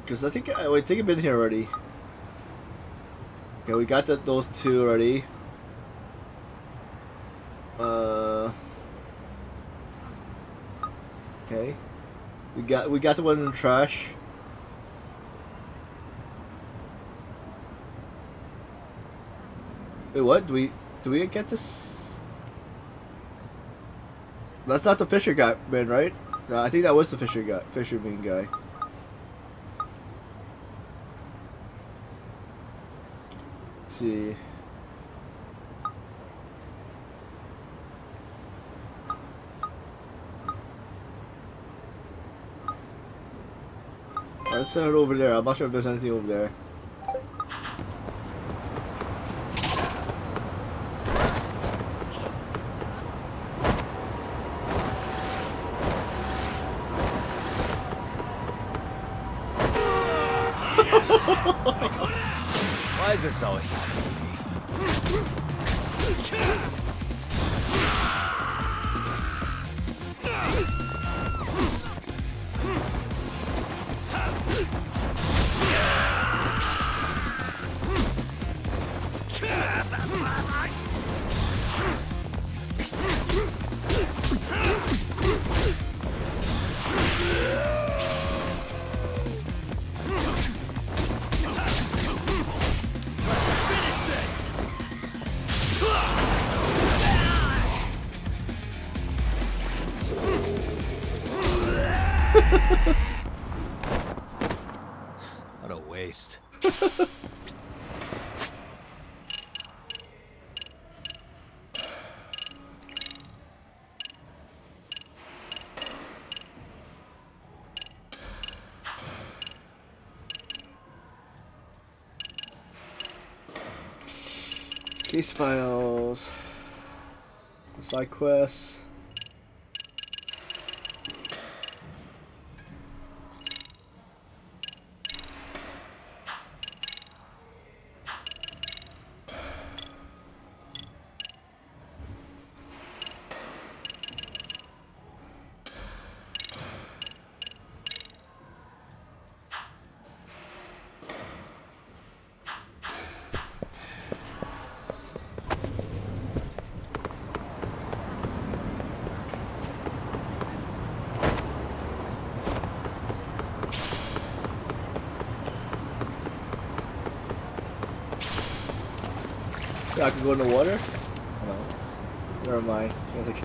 Because I think I've been here already. Okay, we got those 2 already. Okay. We got the one in the trash. Wait, what? Do we get this? That's not the fisher guy, man, right? No, I think that was the fisherman guy. Let's see. Let's set it over there. I'm not sure if there's anything over there. Why is this always happening to me? What a waste. Case files. Side quests. Yeah, I can go in the water? No. Never mind. I was like,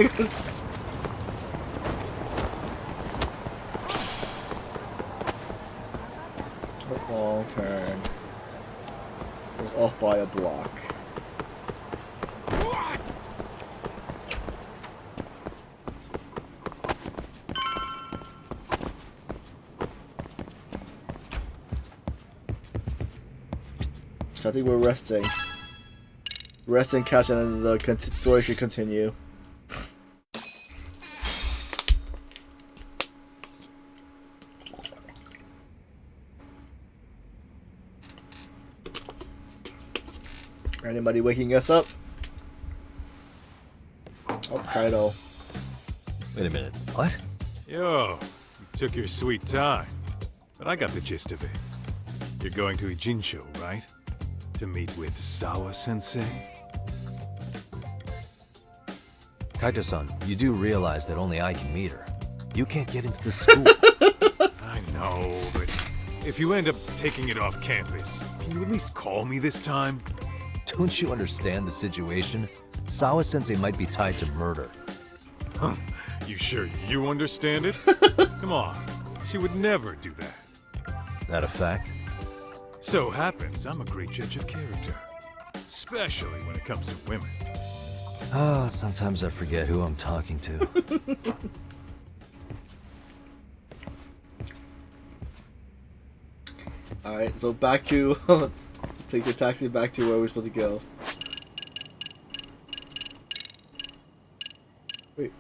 long turn. It was off by a block. So I think we're resting. Rest and catch, and the story should continue. Anybody waking us up? Oh, Kaido. Wait a minute. What? Yo, you took your sweet time. But I got the gist of it. You're going to Ijincho, right? To meet with Sawa-sensei? Kaito-san, you do realize that only I can meet her. You can't get into the school. I know, but if you end up taking it off campus, can you at least call me this time? Don't you understand the situation? Sawa-sensei might be tied to murder. Huh. You sure you understand it? Come on, she would never do that. That a fact? So happens I'm a great judge of character. Especially when it comes to women. Ah, sometimes I forget who I'm talking to. Alright, so back to... take the taxi back to where we're supposed to go. Wait.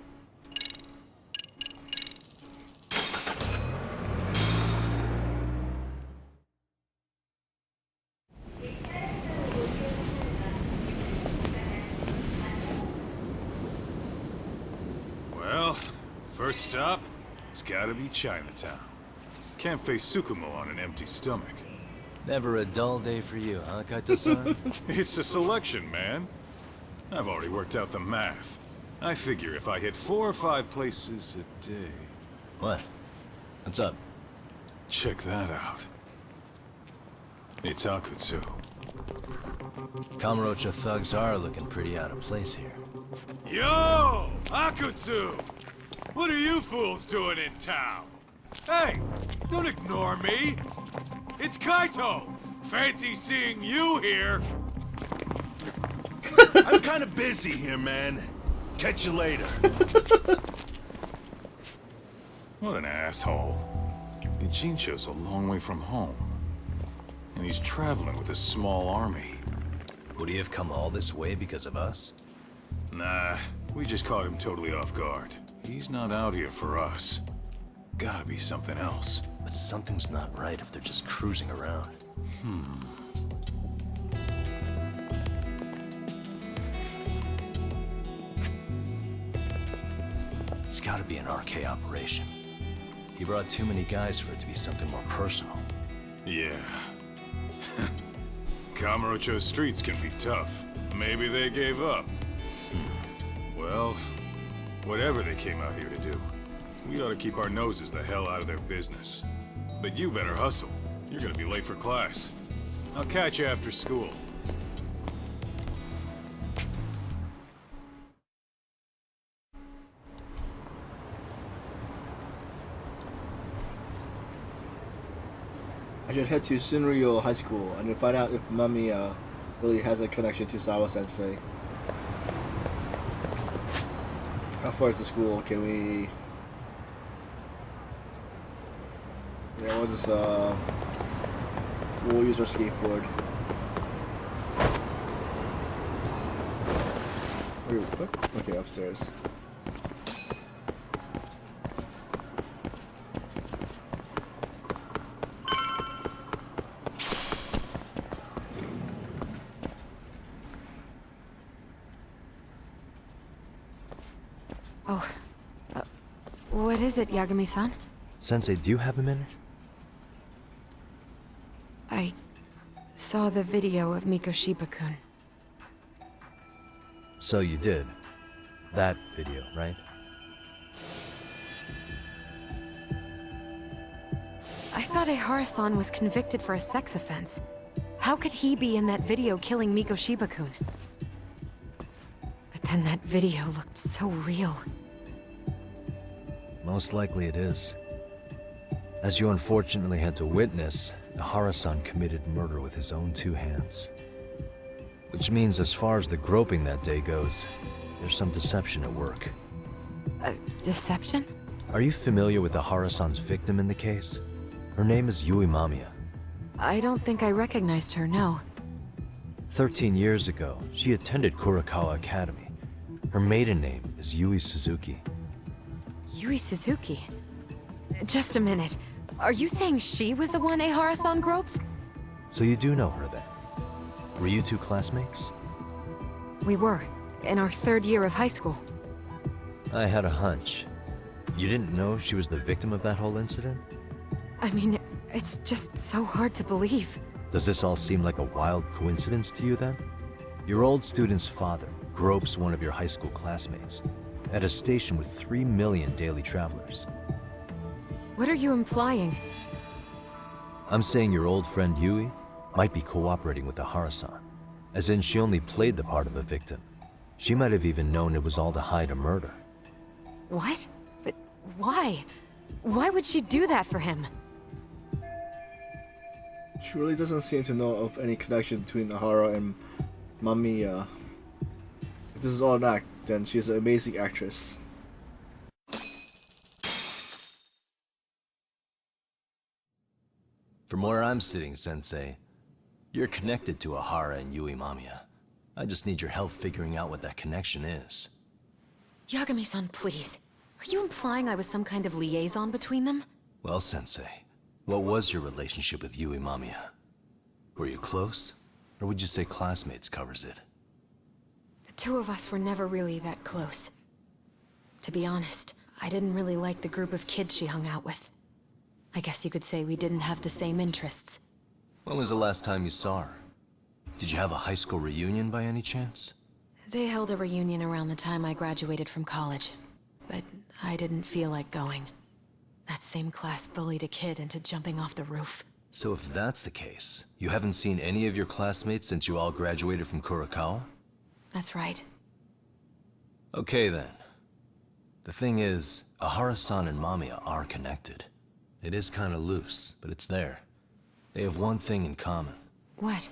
Well, first stop, it's gotta be Chinatown. Can't face Tsukumo on an empty stomach. Never a dull day for you, huh, Kaito-san? It's a selection, man. I've already worked out the math. I figure if I hit 4 or 5 places a day... What? What's up? Check that out. It's Akutsu. Kamurocho thugs are looking pretty out of place here. Yo! Akutsu! What are you fools doing in town? Hey, don't ignore me. It's Kaito. Fancy seeing you here. I'm kind of busy here, man. Catch you later. What an asshole. Ichincho's a long way from home. And he's traveling with a small army. Would he have come all this way because of us? Nah, we just caught him totally off guard. He's not out here for us. Gotta be something else. But something's not right if they're just cruising around. It's gotta be an RK operation. He brought too many guys for it to be something more personal. Yeah. Kamurocho's streets can be tough. Maybe they gave up. Well, whatever they came out here to do, we ought to keep our noses the hell out of their business. But you better hustle. You're gonna be late for class. I'll catch you after school. I should head to Shinryo High School and find out if Mamiya really has a connection to Sawa-sensei. How far is the school? Can we... Yeah, we'll just, we'll use our skateboard. What? Okay, upstairs. Oh, what is it, Yagami-san? Sensei, do you have a minute? I saw the video of Mikoshiba-kun. So you did. That video, right? I thought Ehara-san was convicted for a sex offense. How could he be in that video killing Mikoshiba-kun? But then that video looked so real. Most likely it is. As you unfortunately had to witness, Ehara-san committed murder with his own two hands. Which means as far as the groping that day goes, there's some deception at work. Deception? Are you familiar with Ehara-san's victim in the case? Her name is Yui Mamiya. I don't think I recognized her, no. 13 years ago, she attended Kurakawa Academy. Her maiden name is Yui Suzuki. Yui Suzuki? Just a minute. Are you saying she was the one Ehara-san groped? So you do know her then? Were you two classmates? We were, in our third year of high school. I had a hunch. You didn't know she was the victim of that whole incident? I mean, it's just so hard to believe. Does this all seem like a wild coincidence to you then? Your old student's father gropes one of your high school classmates at a station with 3 million daily travelers. What are you implying? I'm saying your old friend Yui might be cooperating with Ehara-san, as in she only played the part of a victim. She might have even known it was all to hide a murder. What? But why? Why would she do that for him? She really doesn't seem to know of any connection between Ehara and Mamiya. If this is all an act, then she's an amazing actress. From where I'm sitting, Sensei, you're connected to Ehara and Yui Mamiya. I just need your help figuring out what that connection is. Yagami-san, please. Are you implying I was some kind of liaison between them? Well, Sensei, what was your relationship with Yui Mamiya? Were you close? Or would you say classmates covers it? The two of us were never really that close. To be honest, I didn't really like the group of kids she hung out with. I guess you could say we didn't have the same interests. When was the last time you saw her? Did you have a high school reunion by any chance? They held a reunion around the time I graduated from college, but I didn't feel like going. That same class bullied a kid into jumping off the roof. So if that's the case, you haven't seen any of your classmates since you all graduated from Kurakawa? That's right. Okay then. The thing is, Ahara-san and Mamiya are connected. It is kind of loose, but it's there. They have one thing in common. What?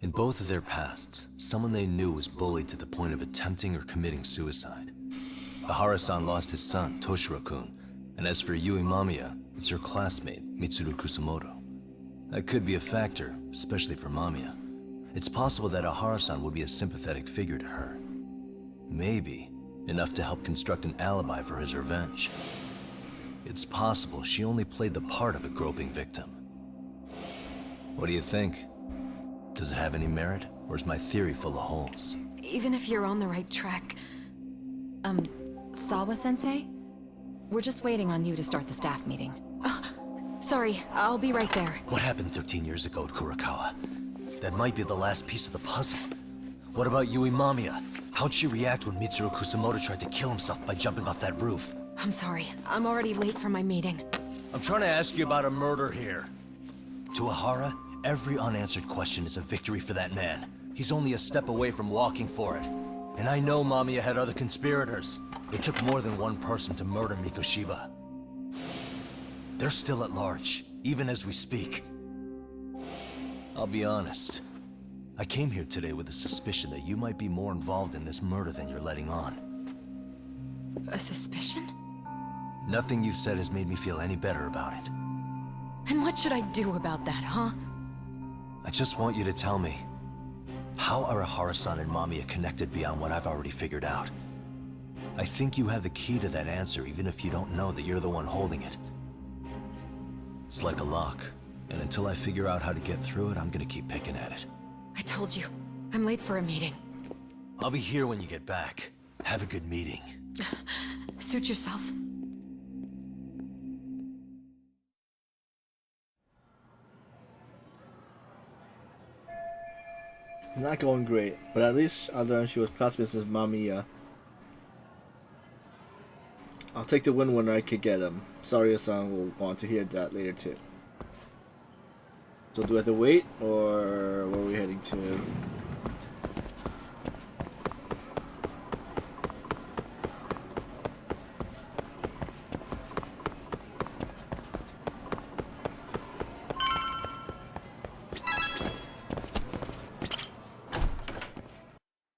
In both of their pasts, someone they knew was bullied to the point of attempting or committing suicide. Ahara-san lost his son, Toshiro-kun, and as for Yui Mamiya, it's her classmate, Mitsuru Kusamoto. That could be a factor, especially for Mamiya. It's possible that Ahara-san would be a sympathetic figure to her. Maybe enough to help construct an alibi for his revenge. It's possible she only played the part of a groping victim. What do you think? Does it have any merit, or is my theory full of holes? Even if you're on the right track... Sawa-sensei? We're just waiting on you to start the staff meeting. Sorry, I'll be right there. What happened 13 years ago at Kurakawa? That might be the last piece of the puzzle. What about Yui Mamiya? How'd she react when Mitsuru Kusamoto tried to kill himself by jumping off that roof? I'm sorry, I'm already late for my meeting. I'm trying to ask you about a murder here. To Ahara, every unanswered question is a victory for that man. He's only a step away from walking for it. And I know Mamiya had other conspirators. It took more than one person to murder Mikoshiba. They're still at large, even as we speak. I'll be honest. I came here today with a suspicion that you might be more involved in this murder than you're letting on. A suspicion? Nothing you've said has made me feel any better about it. And what should I do about that, huh? I just want you to tell me, how are Ahara-san and Mamiya connected beyond what I've already figured out? I think you have the key to that answer, even if you don't know that you're the one holding it. It's like a lock, and until I figure out how to get through it, I'm gonna keep picking at it. I told you, I'm late for a meeting. I'll be here when you get back. Have a good meeting. Suit yourself. Not going great, but at least I learned she was classmates with Mamiya. I'll take the win when I could get him. Sorry-san will want to hear that later too. So do we have to wait, or where are we heading to?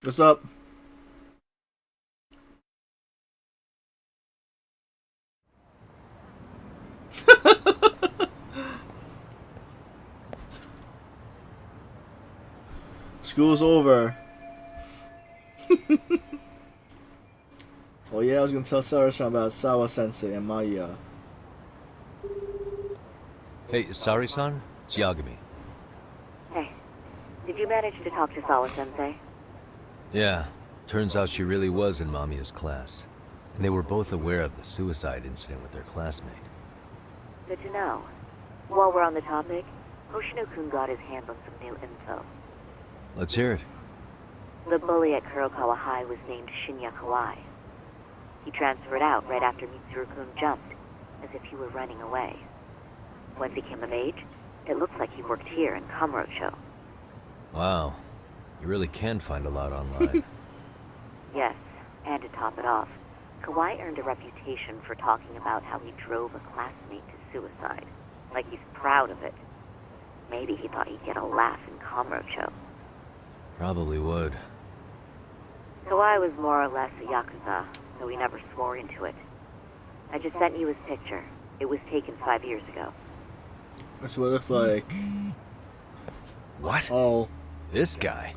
What's up? School's over. Oh yeah, I was gonna tell Sarah-san about Sawa-sensei and Maya. Hey, Sari-san? It's Yagami. Hey, did you manage to talk to Sawa-sensei? Yeah, turns out she really was in Mamiya's class. And they were both aware of the suicide incident with their classmate. Good to know. While we're on the topic, Hoshino-kun got his hands on some new info. Let's hear it. The bully at Kurokawa High was named Shinya Kawai. He transferred out right after Mitsuru-kun jumped, as if he were running away. Once he came of age, it looks like he worked here in Kamurocho. Wow. You really can find a lot online. Yes, and to top it off, Kawai earned a reputation for talking about how he drove a classmate to suicide. Like he's proud of it. Maybe he thought he'd get a laugh in Kamurocho. Probably would. Kawai was more or less a Yakuza, though he never swore into it. I just sent you his picture. It was taken 5 years ago. That's what it looks like. What? Oh. This guy?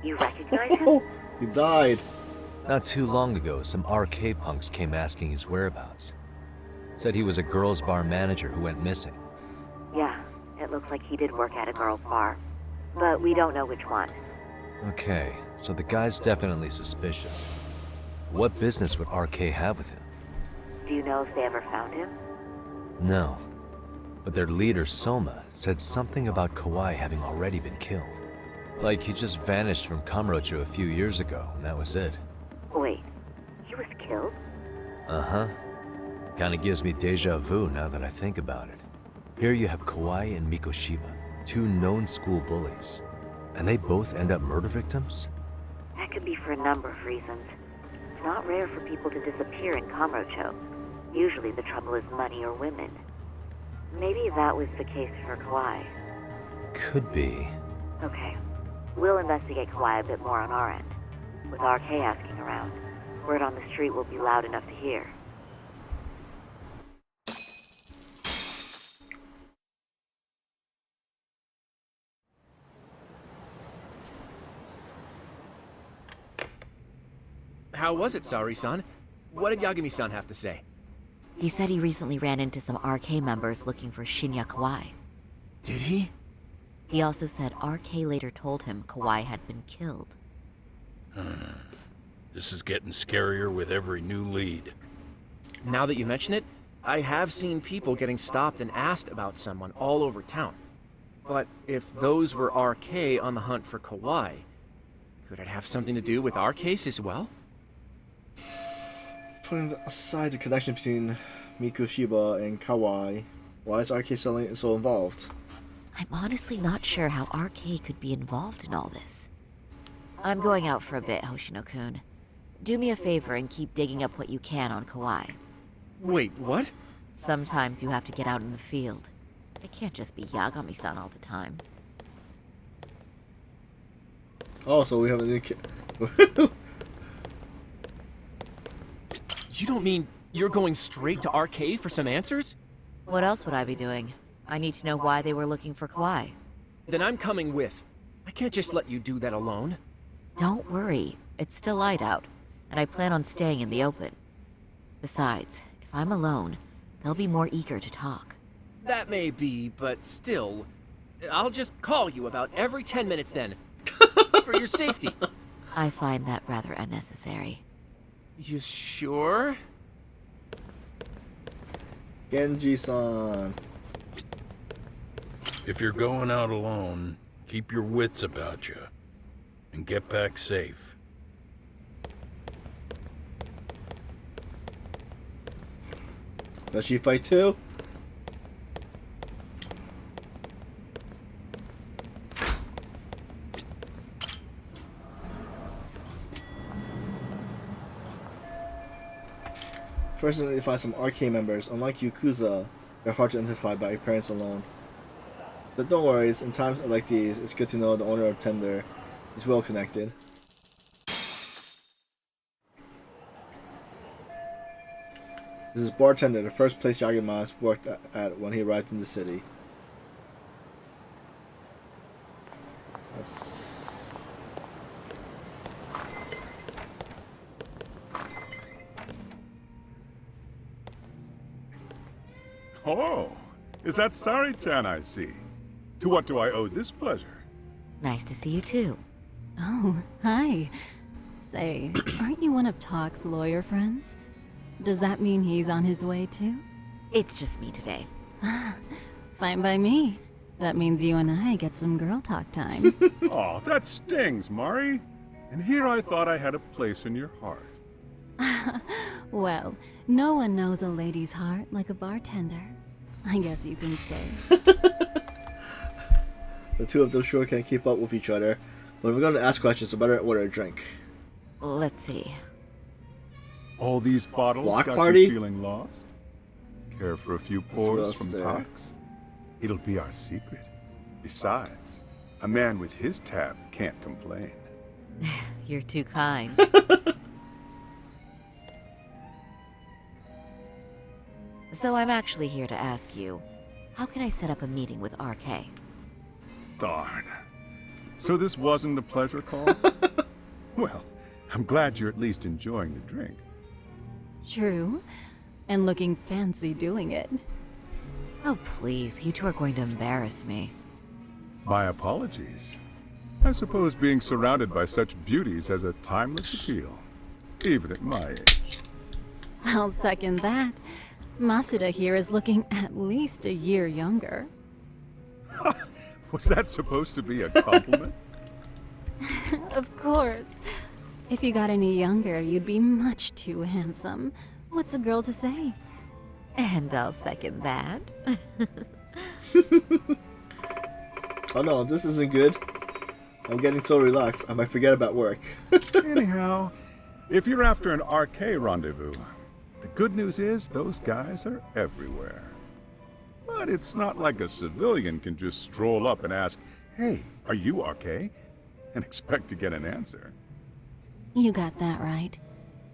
You recognize him? He died. Not too long ago, some RK punks came asking his whereabouts. Said he was a girls' bar manager who went missing. Yeah, it looks like he did work at a girls' bar. But we don't know which one. Okay, so the guy's definitely suspicious. What business would RK have with him? Do you know if they ever found him? No. But their leader, Soma, said something about Kawai having already been killed. Like he just vanished from Kamurocho a few years ago, and that was it. Wait, he was killed? Uh-huh. Kinda gives me deja vu now that I think about it. Here you have Kawai and Mikoshiba, two known school bullies. And they both end up murder victims? That could be for a number of reasons. It's not rare for people to disappear in Kamurocho. Usually the trouble is money or women. Maybe that was the case for Kawhi. Could be. Okay. We'll investigate Kawhi a bit more on our end. With RK asking around, word on the street will be loud enough to hear. How was it, Saori-san? What did Yagami-san have to say? He said he recently ran into some RK members looking for Shinya Kawai. Did he? He also said RK later told him Kawai had been killed. This is getting scarier with every new lead. Now that you mention it, I have seen people getting stopped and asked about someone all over town. But if those were RK on the hunt for Kawai, could it have something to do with our case as well? Putting aside the connection between Mikushiba and Kawai, why is RK suddenly so involved? I'm honestly not sure how RK could be involved in all this. I'm going out for a bit, Hoshino-kun. Do me a favor and keep digging up what you can on Kawai. Wait, what? Sometimes you have to get out in the field. It can't just be Yagami-san all the time. Oh, so we have a new kid. You don't mean you're going straight to RK for some answers? What else would I be doing? I need to know why they were looking for Kawhi. Then I'm coming with. I can't just let you do that alone. Don't worry. It's still light out, and I plan on staying in the open. Besides, if I'm alone, they'll be more eager to talk. That may be, but still, I'll just call you about every 10 minutes then. For your safety. I find that rather unnecessary. You sure? Genji-san. If you're going out alone, keep your wits about you. And get back safe. Does she fight too? First, I need to find some RK members. Unlike Yakuza, they're hard to identify by appearance alone. But don't worry, in times like these, it's good to know the owner of Tender is well connected. This is Bartender, the first place Yagami worked at when he arrived in the city. Oh, is that Sari-chan I see? To what do I owe this pleasure? Nice to see you too. Oh, hi. Say, aren't you one of Talk's lawyer friends? Does that mean he's on his way too? It's just me today. Fine by me. That means you and I get some girl talk time. Oh, that stings, Mari. And here I thought I had a place in your heart. Well, no one knows a lady's heart like a bartender. I guess you can stay. The two of them sure can't keep up with each other, but if we're going to ask questions, so better order a drink. Let's see. All these bottles Block got party? you feeling lost? Care for a few pours else from there. Tox? It'll be our secret. Besides, a man with his tab can't complain. You're too kind. So I'm actually here to ask you, how can I set up a meeting with RK? Darn. So this wasn't a pleasure call? Well, I'm glad you're at least enjoying the drink. True. And looking fancy doing it. Oh please, you two are going to embarrass me. My apologies. I suppose being surrounded by such beauties has a timeless appeal, even at my age. I'll second that. Masuda here is looking at least a year younger. Was that supposed to be a compliment? Of course. If you got any younger, you'd be much too handsome. What's a girl to say? And I'll second that. Oh no, this isn't good. I'm getting so relaxed, I might forget about work. Anyhow, If you're after an RK rendezvous, the good news is those guys are everywhere. But it's not like a civilian can just stroll up and ask, "Hey, are you RK?" and expect to get an answer. You got that right.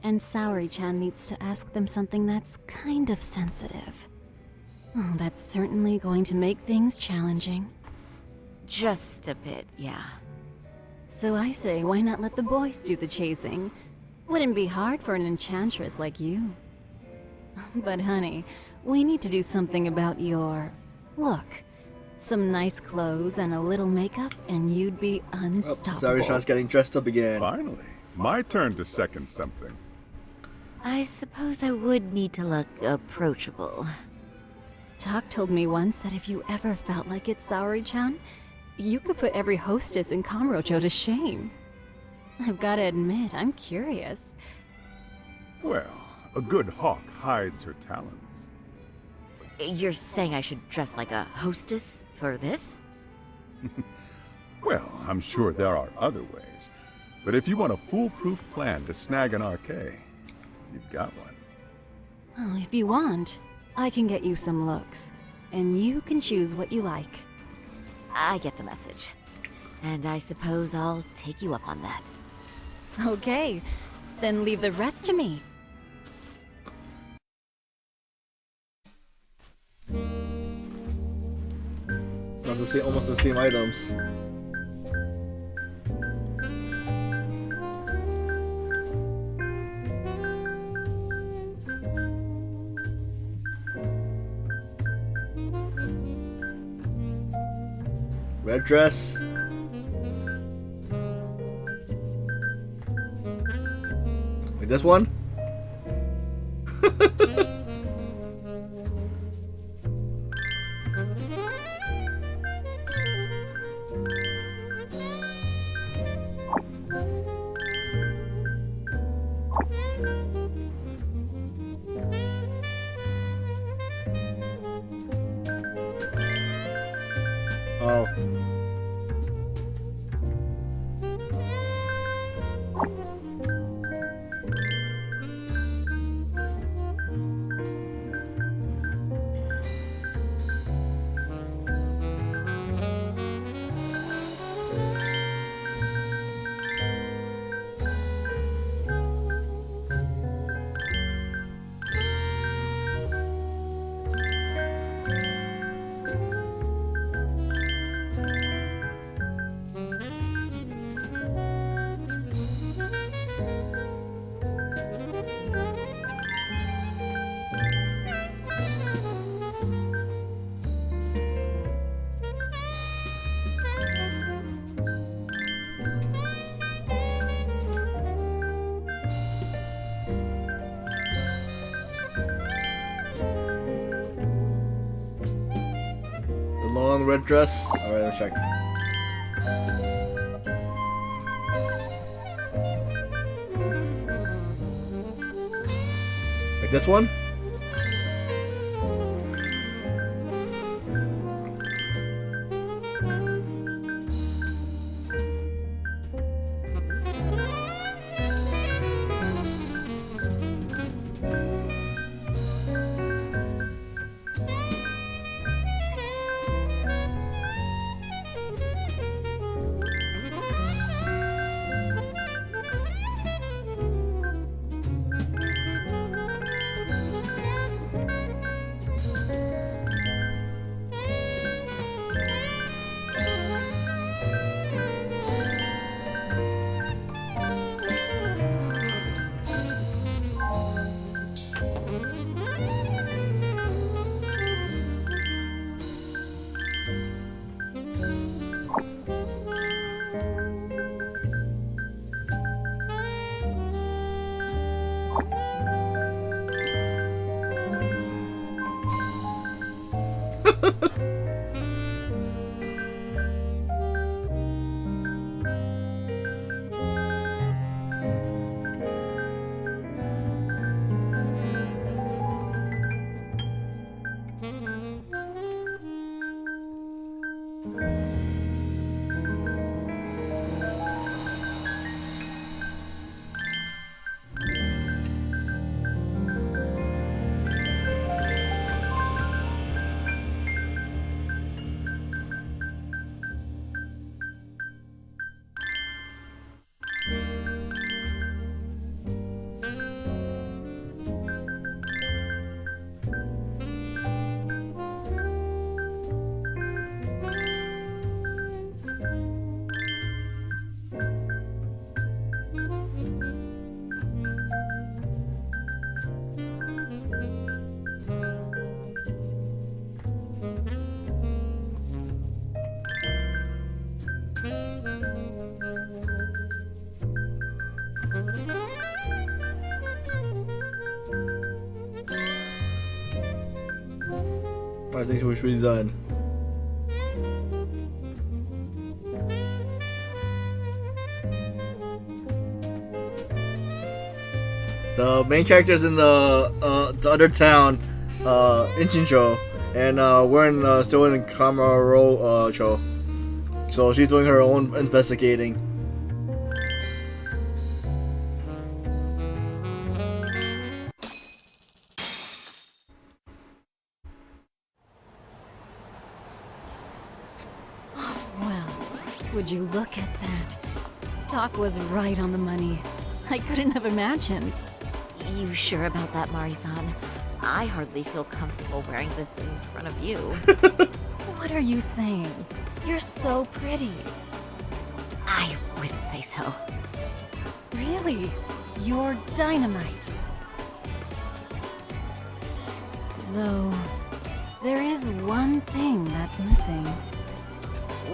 And Saori-chan needs to ask them something that's kind of sensitive. Oh, that's certainly going to make things challenging. Just a bit, yeah. So I say, why not let the boys do the chasing? Wouldn't be hard for an enchantress like you. But honey, we need to do something about your look. Some nice clothes and a little makeup, and you'd be unstoppable. Saori-chan's getting dressed up again. Finally, my turn to second something. I suppose I would need to look approachable. Tak told me once that if you ever felt like it, Saori-chan, you could put every hostess in Kamurocho to shame. I've gotta admit, I'm curious. Well, a good hawk hides her talons. You're saying I should dress like a hostess for this? Well, I'm sure there are other ways. But if you want a foolproof plan to snag an RK, you've got one. Oh, if you want, I can get you some looks. And you can choose what you like. I get the message. And I suppose I'll take you up on that. Okay, then leave the rest to me. Almost the same items. Red dress. Like this one? Oh. Long red dress. Alright, let's check. Like this one? I think we should be done. The main character's in the other town, in Chinchou, and we're still in Kamaro-cho. So she's doing her own investigating. Well, would you look at that? Doc was right on the money. I couldn't have imagined. You sure about that, Mari-san? I hardly feel comfortable wearing this in front of you. What are you saying? You're so pretty. I wouldn't say so. Really? You're dynamite. Though, there is one thing that's missing.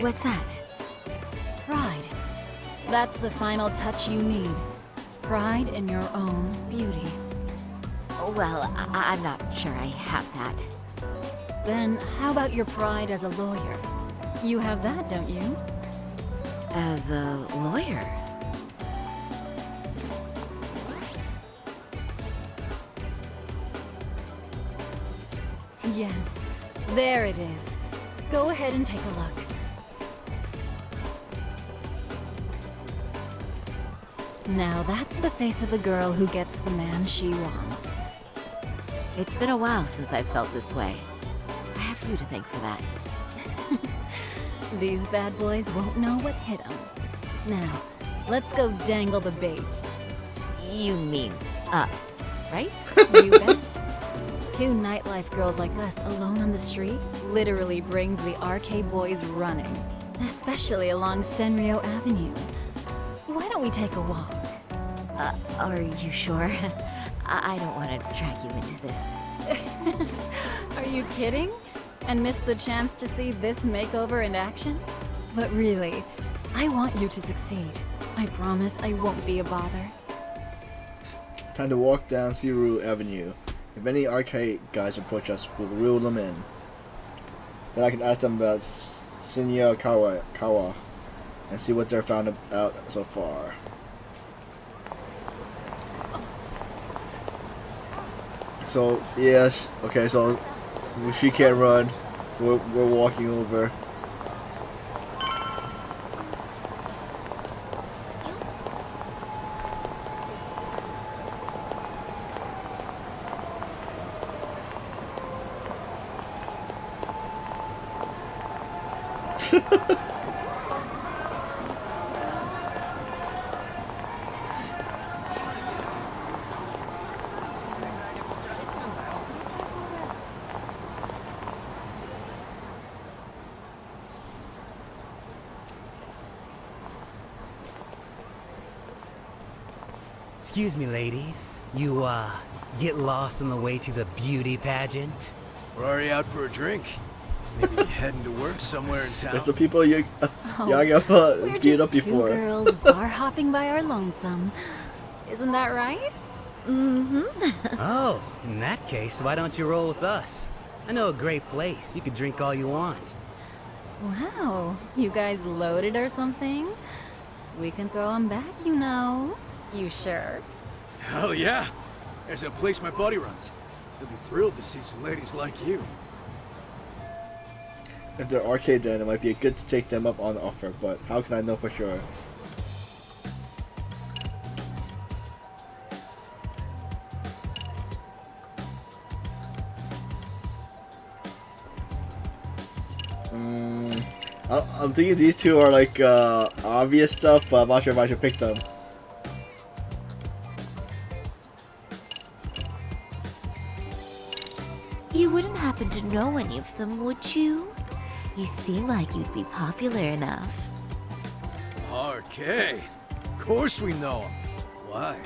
What's that? Pride. That's the final touch you need. Pride in your own beauty. Well, I'm not sure I have that. Then how about your pride as a lawyer? You have that, don't you? As a lawyer? Yes, there it is. Go ahead and take a look. Now that's the face of the girl who gets the man she wants. It's been a while since I've felt this way. I have you to thank for that. These bad boys won't know what hit them. Now, let's go dangle the bait. You mean us, right? You bet. Two nightlife girls like us alone on the street literally brings the RK boys running. Especially along Senryo Avenue. Why don't we take a walk? Are you sure? I don't want to drag you into this. Are you kidding? And miss the chance to see this makeover in action? But really, I want you to succeed. I promise I won't be a bother. Time to walk down Siru Avenue. If any arcade guys approach us, we'll reel them in. Then I can ask them about Shinya Kawa and see what they're found out so far. So, yes, okay, so she can't run, so we're walking over. Excuse me, ladies. You, get lost on the way to the beauty pageant? We're already out for a drink. Maybe heading to work somewhere in town. It's the people you got We're beat up just before. two girls bar hopping by our lonesome. Isn't that right? Mm-hmm. Oh, in that case, why don't you roll with us? I know a great place. You could drink all you want. Wow, you guys loaded or something? We can throw them back, you know. You sure? Hell yeah! There's a place my buddy runs. He'll be thrilled to see some ladies like you. If they're arcade, then it might be good to take them up on the offer, but how can I know for sure? I'm thinking these two are like obvious stuff, but I'm not sure if I should pick them. You wouldn't happen to know any of them, would you? You seem like you'd be popular enough. RK. Of course we know him. Why?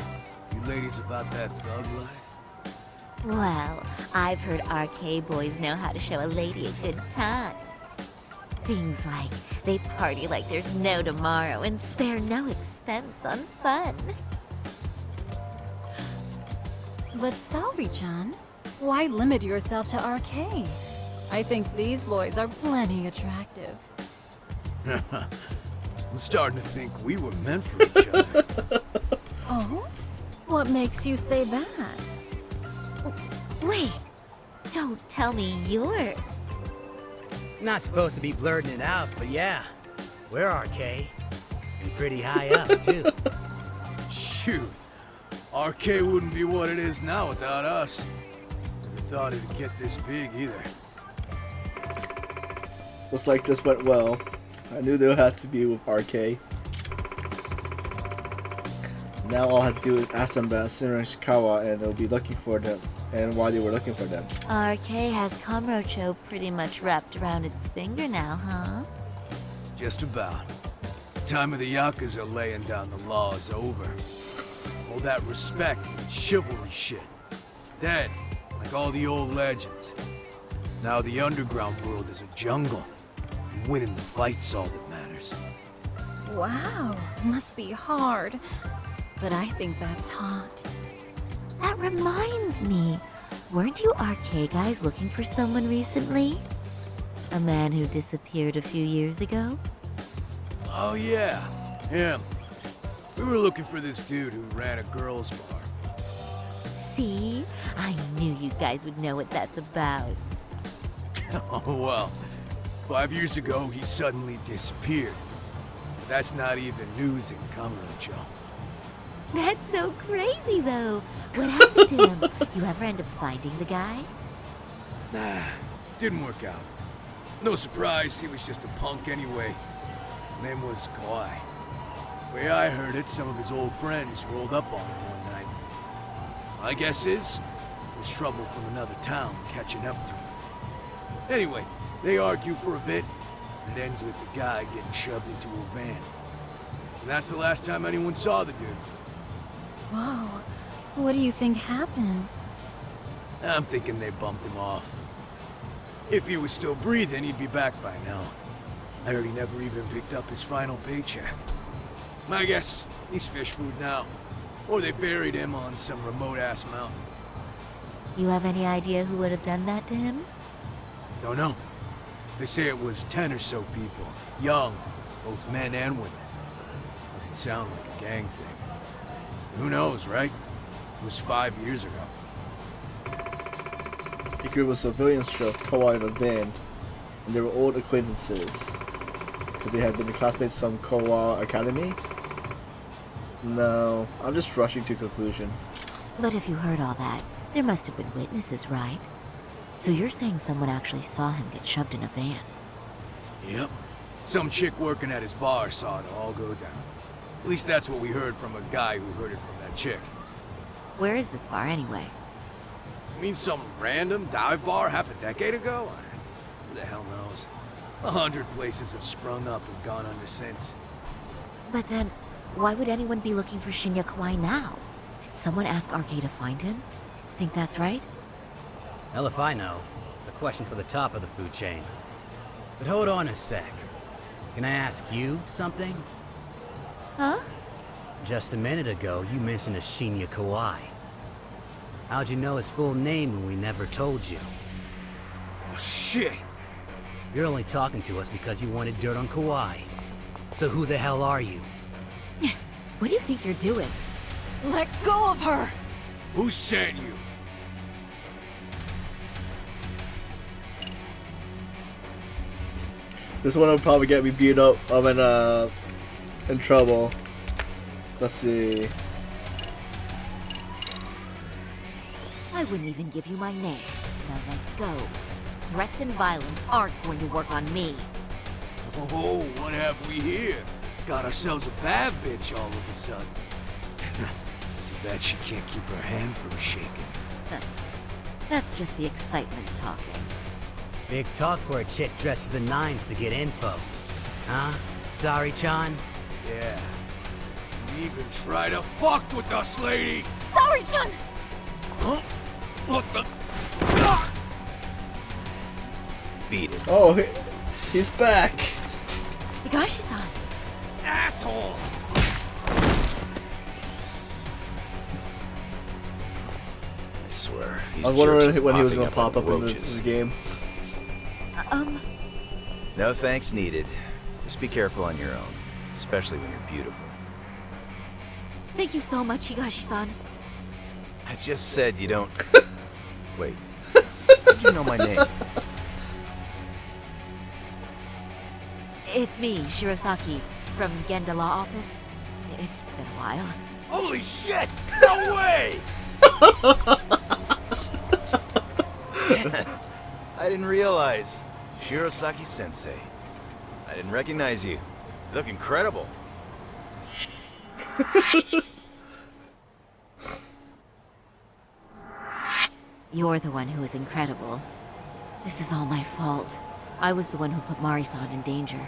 You ladies about that thug life? Well, I've heard arcade boys know how to show a lady a good time. Things like they party like there's no tomorrow and spare no expense on fun. But Saori-chan, why limit yourself to RK? I think these boys are plenty attractive. I'm starting to think we were meant for each other. Oh? What makes you say that? Wait, don't tell me you're... Not supposed to be blurting it out, but yeah. We're RK. And pretty high up, too. Shoot. RK wouldn't be what it is now without us. Never thought it'd get this big either. Looks like this went well. I knew there had to be with RK. Now all I have to do is ask them about Sinra and Ishikawa, and they'll be looking for them, and why they were looking for them. RK has Kamurocho pretty much wrapped around its finger now, huh? Just about. The time of the Yakuza laying down the law is over. All that respect and chivalry shit. Dead, like all the old legends. Now the underground world is a jungle. And winning the fight's all that matters. Wow, must be hard. But I think that's hot. That reminds me. Weren't you RK guys looking for someone recently? A man who disappeared a few years ago? Oh yeah, him. We were looking for this dude who ran a girls' bar. See? I knew you guys would know what that's about. Oh well. 5 years ago, he suddenly disappeared. But that's not even news in Kamurocho. That's so crazy, though. What happened to him? You ever end up finding the guy? Nah, didn't work out. No surprise, he was just a punk anyway. Name was Kawhi. Way I heard it, some of his old friends rolled up on him one night. My guess is, it was trouble from another town catching up to him. Anyway, they argue for a bit, and it ends with the guy getting shoved into a van. And that's the last time anyone saw the dude. Whoa, what do you think happened? I'm thinking they bumped him off. If he was still breathing, he'd be back by now. I heard he never even picked up his final paycheck. My guess, he's fish food now. Or they buried him on some remote-ass mountain. You have any idea who would have done that to him? Don't know. They say it was 10 or so people. Young, both men and women. Doesn't sound like a gang thing. Who knows, right? It was 5 years ago. A group of civilians drove Kawhi in a van, and they were old acquaintances. Could they have been the classmates from Kowa Academy? No, I'm just rushing to conclusion. But if you heard all that, there must have been witnesses, right? So you're saying someone actually saw him get shoved in a van? Yep. Some chick working at his bar saw it all go down. At least that's what we heard from a guy who heard it from that chick. Where is this bar anyway? You mean some random dive bar half a decade ago? Who the hell knows? 100 places have sprung up and gone under since. But then, why would anyone be looking for Shinya Kawai now? Did someone ask RK to find him? Think that's right? Hell if I know. It's a question for the top of the food chain. But hold on a sec. Can I ask you something? Huh? Just a minute ago, you mentioned a Shinya Kawai. How'd you know his full name when we never told you? Oh, shit! You're only talking to us because you wanted dirt on Kawhi. So who the hell are you? What do you think you're doing? Let go of her! Who sent you? This one will probably get me beat up. I'm in trouble. Let's see. I wouldn't even give you my name. Now let go. Threats and violence aren't going to work on me. Oh, what have we here? Got ourselves a bad bitch all of a sudden. Too bad she can't keep her hand from shaking. That's just the excitement talking. Big talk for a chick dressed to the nines to get info. Huh? Sorry, Chan? Yeah. You even try to fuck with us, lady! Sorry, Chan! Huh? What the? Beat it. Oh, he's back! Higashi-san! Asshole! I swear, I was wondering when he was gonna pop up in this game. No thanks needed. Just be careful on your own, especially when you're beautiful. Thank you so much, Higashi-san. I just said you don't... Wait. How'd you know my name? It's me, Shirosaki, from Genda Law Office. It's been a while. Holy shit! No way! I didn't realize. Shirosaki-sensei. I didn't recognize you. You look incredible. You're the one who is incredible. This is all my fault. I was the one who put Mari-san in danger.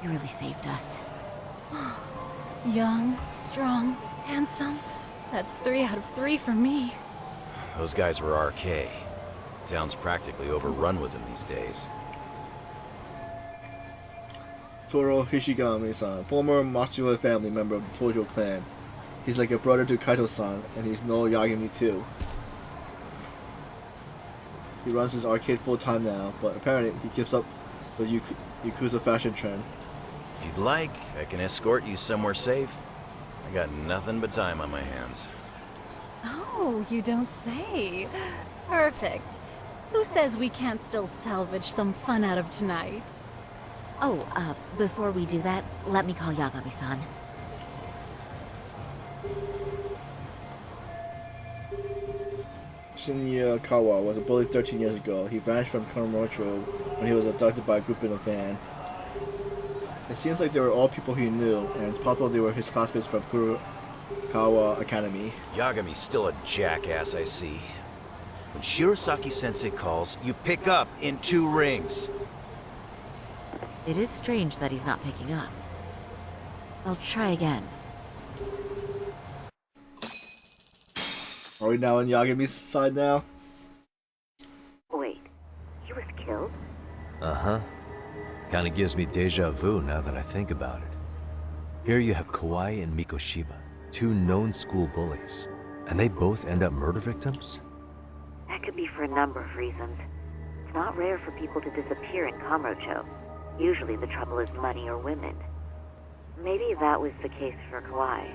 You really saved us. Young, strong, handsome. That's 3 out of 3 for me. Those guys were RK. Town's practically overrun with them these days. Toro Hishigami-san, former Matsuo family member of the Tojo clan. He's like a brother to Kaito-san, and he's no Yagami too. He runs his arcade full-time now, but apparently he keeps up with Yakuza fashion trend. If you'd like, I can escort you somewhere safe. I got nothing but time on my hands. Oh, you don't say. Perfect. Who says we can't still salvage some fun out of tonight? Oh, before we do that, let me call Yagami-san. Shinya Kawa was a bully 13 years ago. He vanished from Kamurocho when he was abducted by a group in a van. It seems like they were all people he knew, and it's possible they were his classmates from Kurokawa Academy. Yagami's still a jackass, I see. When Shirosaki-sensei calls, you pick up in 2 rings. It is strange that he's not picking up. I'll try again. Are we now on Yagami's side now? Wait, he was killed? Uh-huh. Kinda gives me deja vu now that I think about it. Here you have Kawai and Mikoshiba, 2 known school bullies, and they both end up murder victims? That could be for a number of reasons. It's not rare for people to disappear in Kamurocho. Usually the trouble is money or women. Maybe that was the case for Kawai.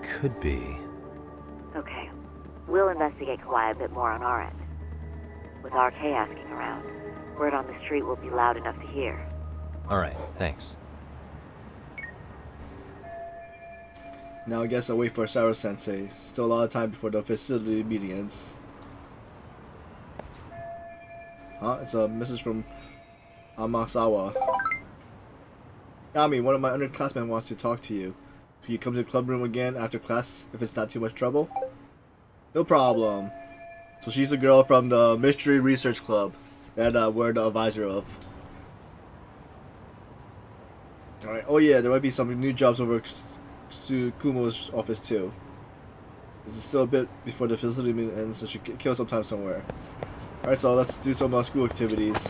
Could be. Okay. We'll investigate Kawai a bit more on our end. With RK asking around, word on the street will be loud enough to hear. Alright, thanks. Now I guess I'll wait for Saro-sensei. Still a lot of time before the facility meeting ends. Huh? It's a message from Amasawa. Yami, one of my underclassmen wants to talk to you. Could you come to the club room again after class if it's not too much trouble? No problem. So she's a girl from the Mystery Research Club that we're the advisor of. Alright, oh yeah, there might be some new jobs over Kumo's office too. This is still a bit before the facility meeting ends, so she could kill sometime somewhere. Alright, so let's do some school activities.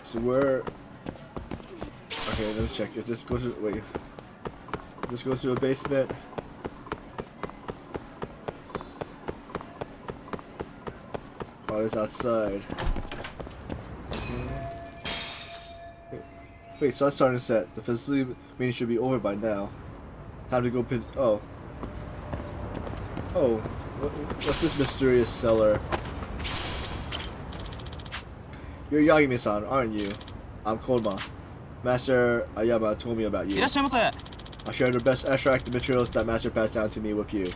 So where... Okay, let me check. If this goes to... Wait. If this goes to a basement... Oh, it's outside. Wait, so that's starting to set. The facility meeting should be over by now. Time to go pin... Oh. Oh. What's this mysterious cellar? You're Yagami-san, aren't you? I'm Kodma. Master Ayama told me about you. I'll share the best extract materials that Master passed down to me with you.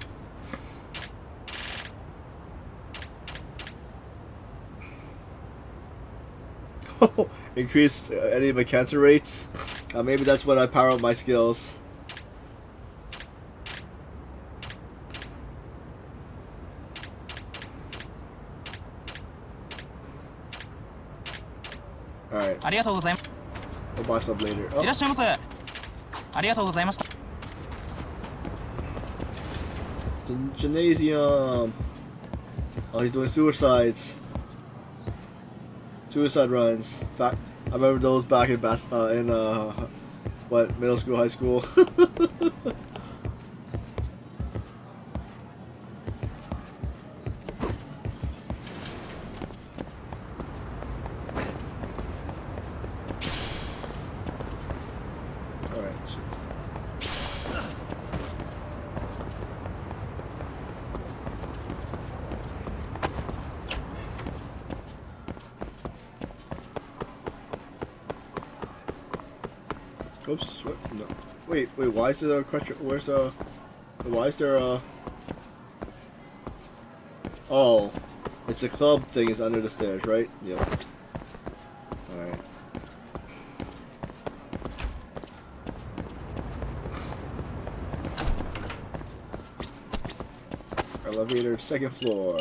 Increased enemy cancer rates? Maybe that's when I power up my skills. Alright. We'll buy some later. Oh. Gymnasium. Oh, he's doing suicides. Suicide runs. Back. I remember those back in what, middle school, high school. Oops. What? No. Wait. Why is there a question? Where's a? Why is there a? Oh, it's a club thing. It's under the stairs, right? Yep. All right. Elevator, second floor.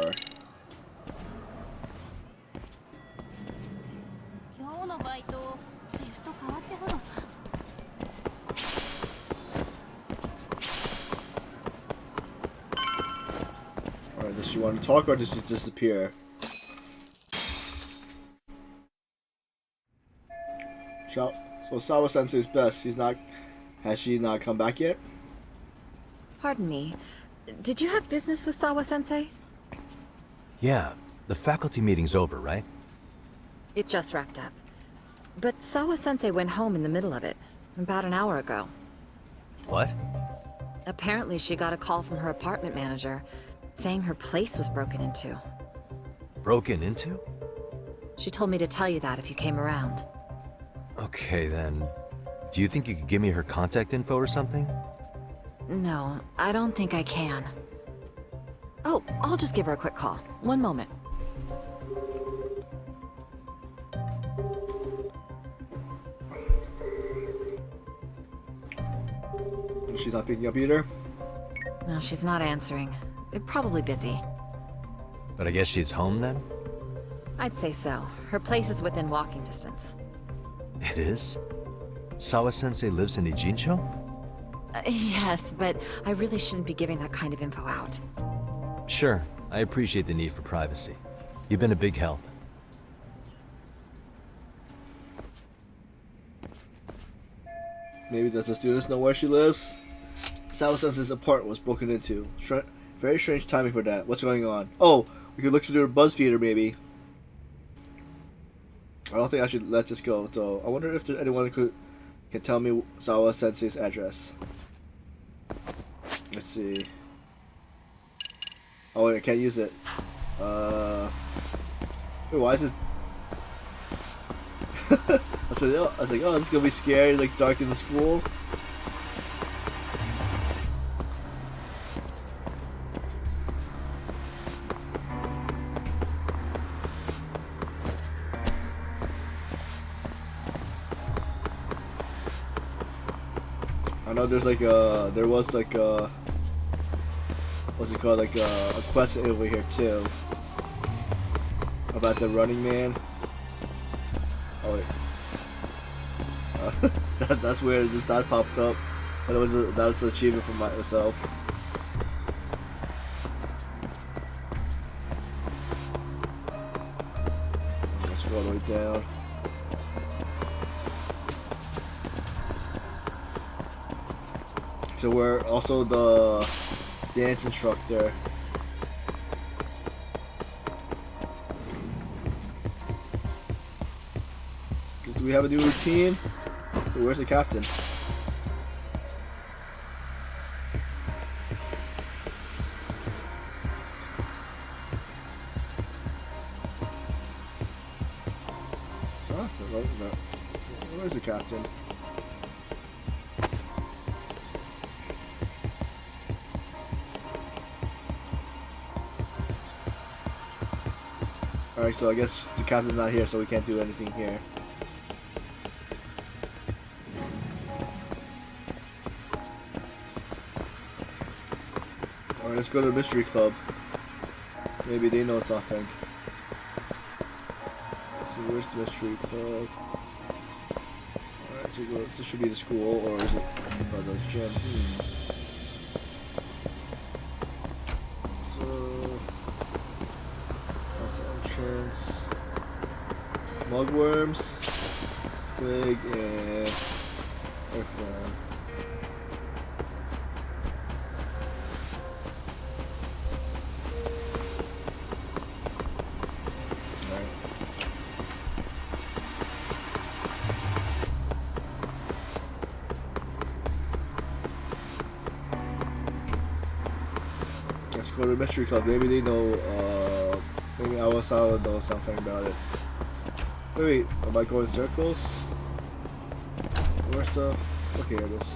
Alright, does she want to talk or does she disappear? So Sawa Sensei's best. Has she not come back yet? Pardon me. Did you have business with Sawa-sensei? Yeah, the faculty meeting's over, right? It just wrapped up. But Sawa-sensei went home in the middle of it, about an hour ago. What? Apparently she got a call from her apartment manager, saying her place was broken into. Broken into? She told me to tell you that if you came around. Okay, then. Do you think you could give me her contact info or something? No, I don't think I can. Oh, I'll just give her a quick call. One moment. She's not picking up either? No, she's not answering. They're probably busy. But I guess she's home then? I'd say so. Her place is within walking distance. It is? Sawa-sensei lives in Ijincho? Yes, but I really shouldn't be giving that kind of info out. Sure, I appreciate the need for privacy. You've been a big help. Maybe does the students know where she lives? Sawa-sensei's apartment was broken into. Very strange timing for that. What's going on? Oh, we could look through the BuzzFeeder maybe. I don't think I should let this go, so I wonder if there's anyone who can tell me Sawa-sensei's address. Let's see. Oh wait, I can't use it. Wait, why is it? I was like, oh, this is gonna be scary, like dark in the school. I know there's like there was like what's it called, like a quest over here too about the Running Man. Oh wait, that's weird. Just that popped up, but that was an achievement for myself. Let's go all the way down. So we're also the dance instructor. Do we have a new routine? Where's the captain? Huh? No. Where's the captain? Alright, so I guess the captain's not here, so we can't do anything here. Alright, let's go to the mystery club. Maybe they know something. So where's the mystery club? Alright, so this should be the school, or is it? Oh, that's gym. Entrance. Mugworms, Twig, and Earthworm. Alright. Let's go to the mystery club. Maybe they know, maybe Awasawa knows something about it. Wait, am I going in circles? Where's the... Okay, here it is.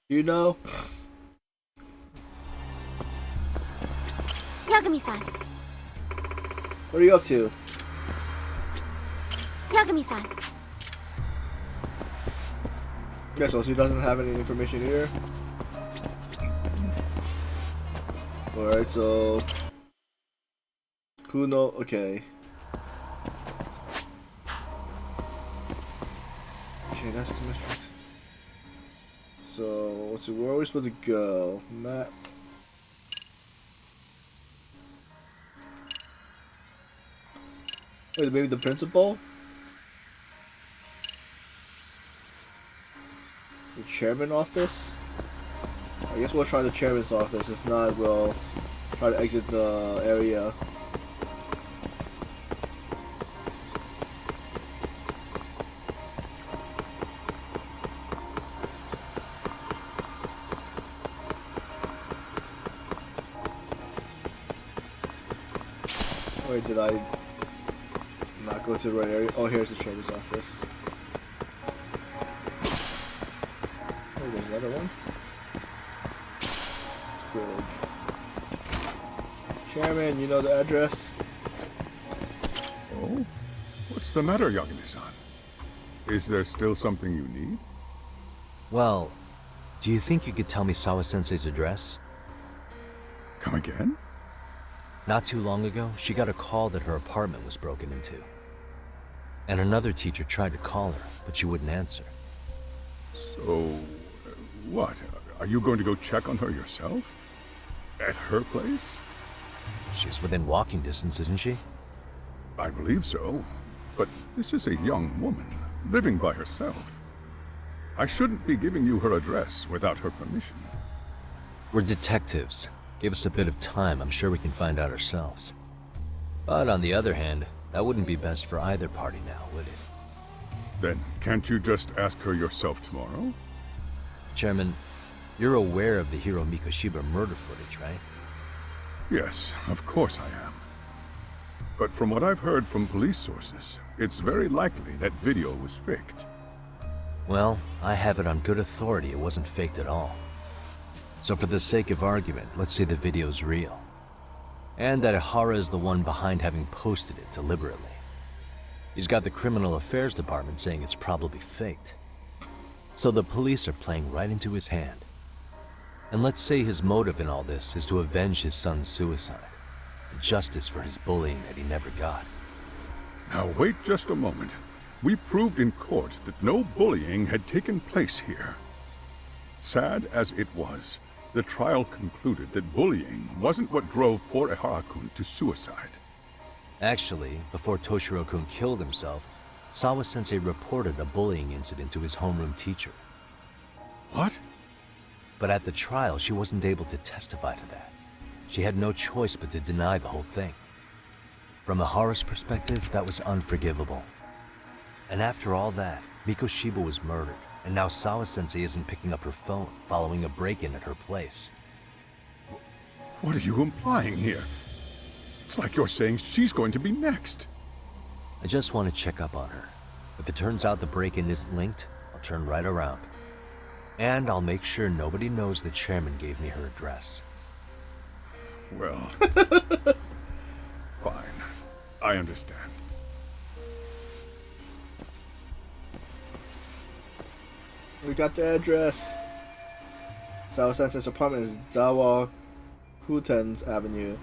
You know? Yagami-san. What are you up to? Yagami-san. Guess also he doesn't have any information here. Alright, so Kuno, okay. Okay, that's the mystery. So let's see, where are we supposed to go? Map. Wait, maybe the principal? The chairman office? I guess we'll try the chairman's office. If not, we'll try to exit the area. Wait, did I not go to the right area? Oh, here's the chairman's office. Oh, there's another one. Big. Chairman, you know the address? Oh? What's the matter, Yagami-san? Is there still something you need? Well, do you think you could tell me Sawa-sensei's address? Come again? Not too long ago, she got a call that her apartment was broken into. And another teacher tried to call her, but she wouldn't answer. So, what? Are you going to go check on her yourself? At her place? She's within walking distance, isn't she? I believe so. But this is a young woman, living by herself. I shouldn't be giving you her address without her permission. We're detectives. Give us a bit of time, I'm sure we can find out ourselves. But on the other hand, that wouldn't be best for either party now, would it? Then can't you just ask her yourself tomorrow? Chairman, you're aware of the Hiro Mikoshiba murder footage, right? Yes, of course I am. But from what I've heard from police sources, it's very likely that video was faked. Well, I have it on good authority it wasn't faked at all. So for the sake of argument, let's say the video's real. And that Ihara is the one behind having posted it deliberately. He's got the criminal affairs department saying it's probably faked. So the police are playing right into his hand. And let's say his motive in all this is to avenge his son's suicide. The justice for his bullying that he never got. Now wait just a moment. We proved in court that no bullying had taken place here. Sad as it was, the trial concluded that bullying wasn't what drove poor Ihara-kun to suicide. Actually, before Toshiro-kun killed himself, Sawa-sensei reported a bullying incident to his homeroom teacher. What? But at the trial, she wasn't able to testify to that. She had no choice but to deny the whole thing. From Ihara's perspective, that was unforgivable. And after all that, Mikoshiba was murdered, and now Sawa-sensei isn't picking up her phone following a break-in at her place. What are you implying here? It's like you're saying she's going to be next. I just want to check up on her. If it turns out the break-in isn't linked, I'll turn right around. And I'll make sure nobody knows the chairman gave me her address. Well, fine. I understand. We got the address. Sawa-sensei's apartment is Dawa Kuten's Avenue.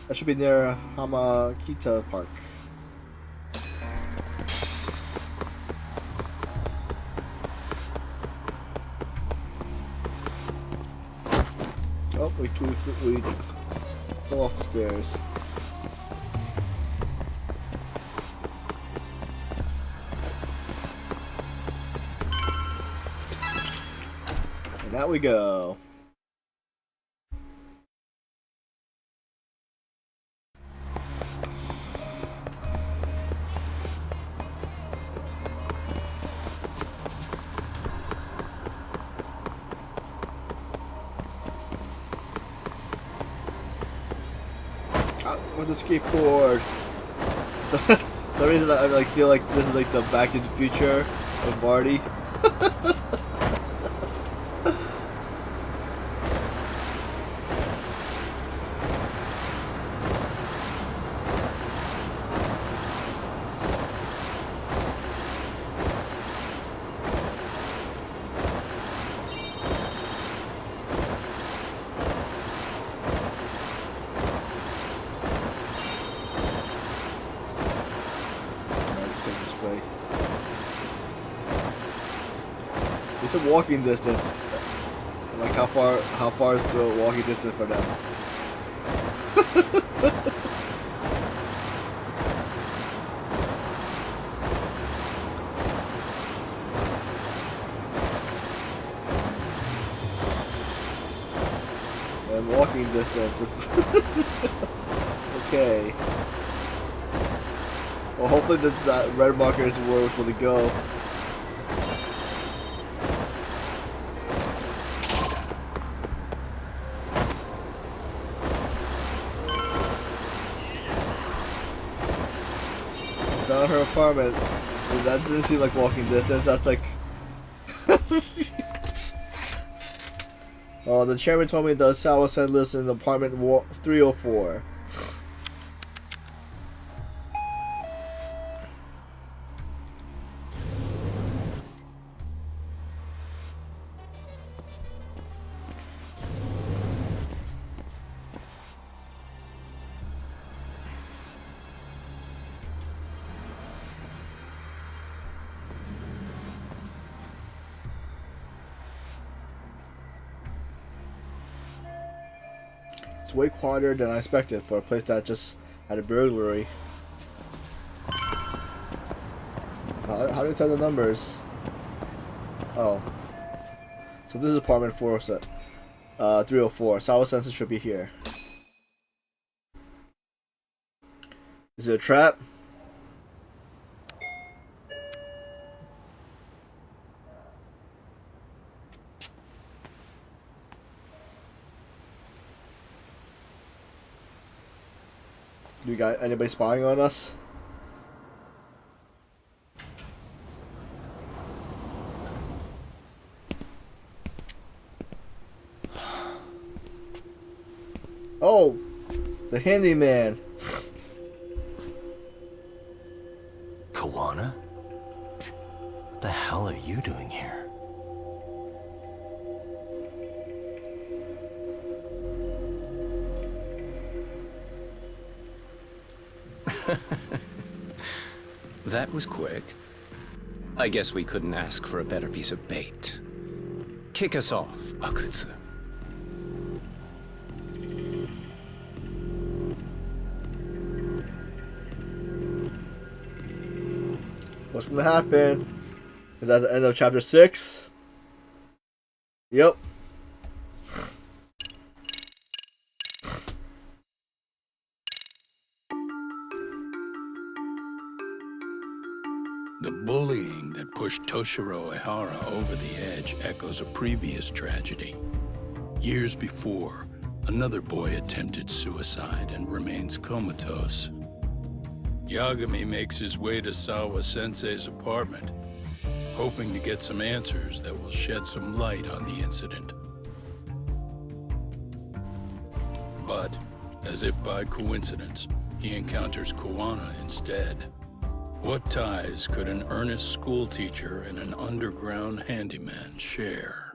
That should be near Hamakita Park. Oh, we fell off the stairs. And out we go. With the skateboard. So the reason I like feel like this is like the Back to the Future And Marty. It's a walking distance. Like how far is the walking distance for them? And walking distance is okay. Well, hopefully that red marker is where we're supposed to go. Found her apartment. That didn't seem like walking distance. That's like. Oh, the chairman told me the Sawa-san lives in apartment 304. It's way quieter than I expected for a place that just had a burglary. How do you tell the numbers? Oh. So this is apartment 304. Sawa Sensei should be here. Is it a trap? Do you got anybody spying on us? Oh, the handyman. Kawana? What the hell are you doing here? That was quick. I guess we couldn't ask for a better piece of bait. Kick us off, Akutsu. What's gonna happen? Is that the end of chapter 6? Yep. The bullying that pushed Toshiro Ehara over the edge echoes a previous tragedy. Years before, another boy attempted suicide and remains comatose. Yagami makes his way to Sawa-sensei's apartment, hoping to get some answers that will shed some light on the incident. But, as if by coincidence, he encounters Kawana instead. What ties could an earnest schoolteacher and an underground handyman share?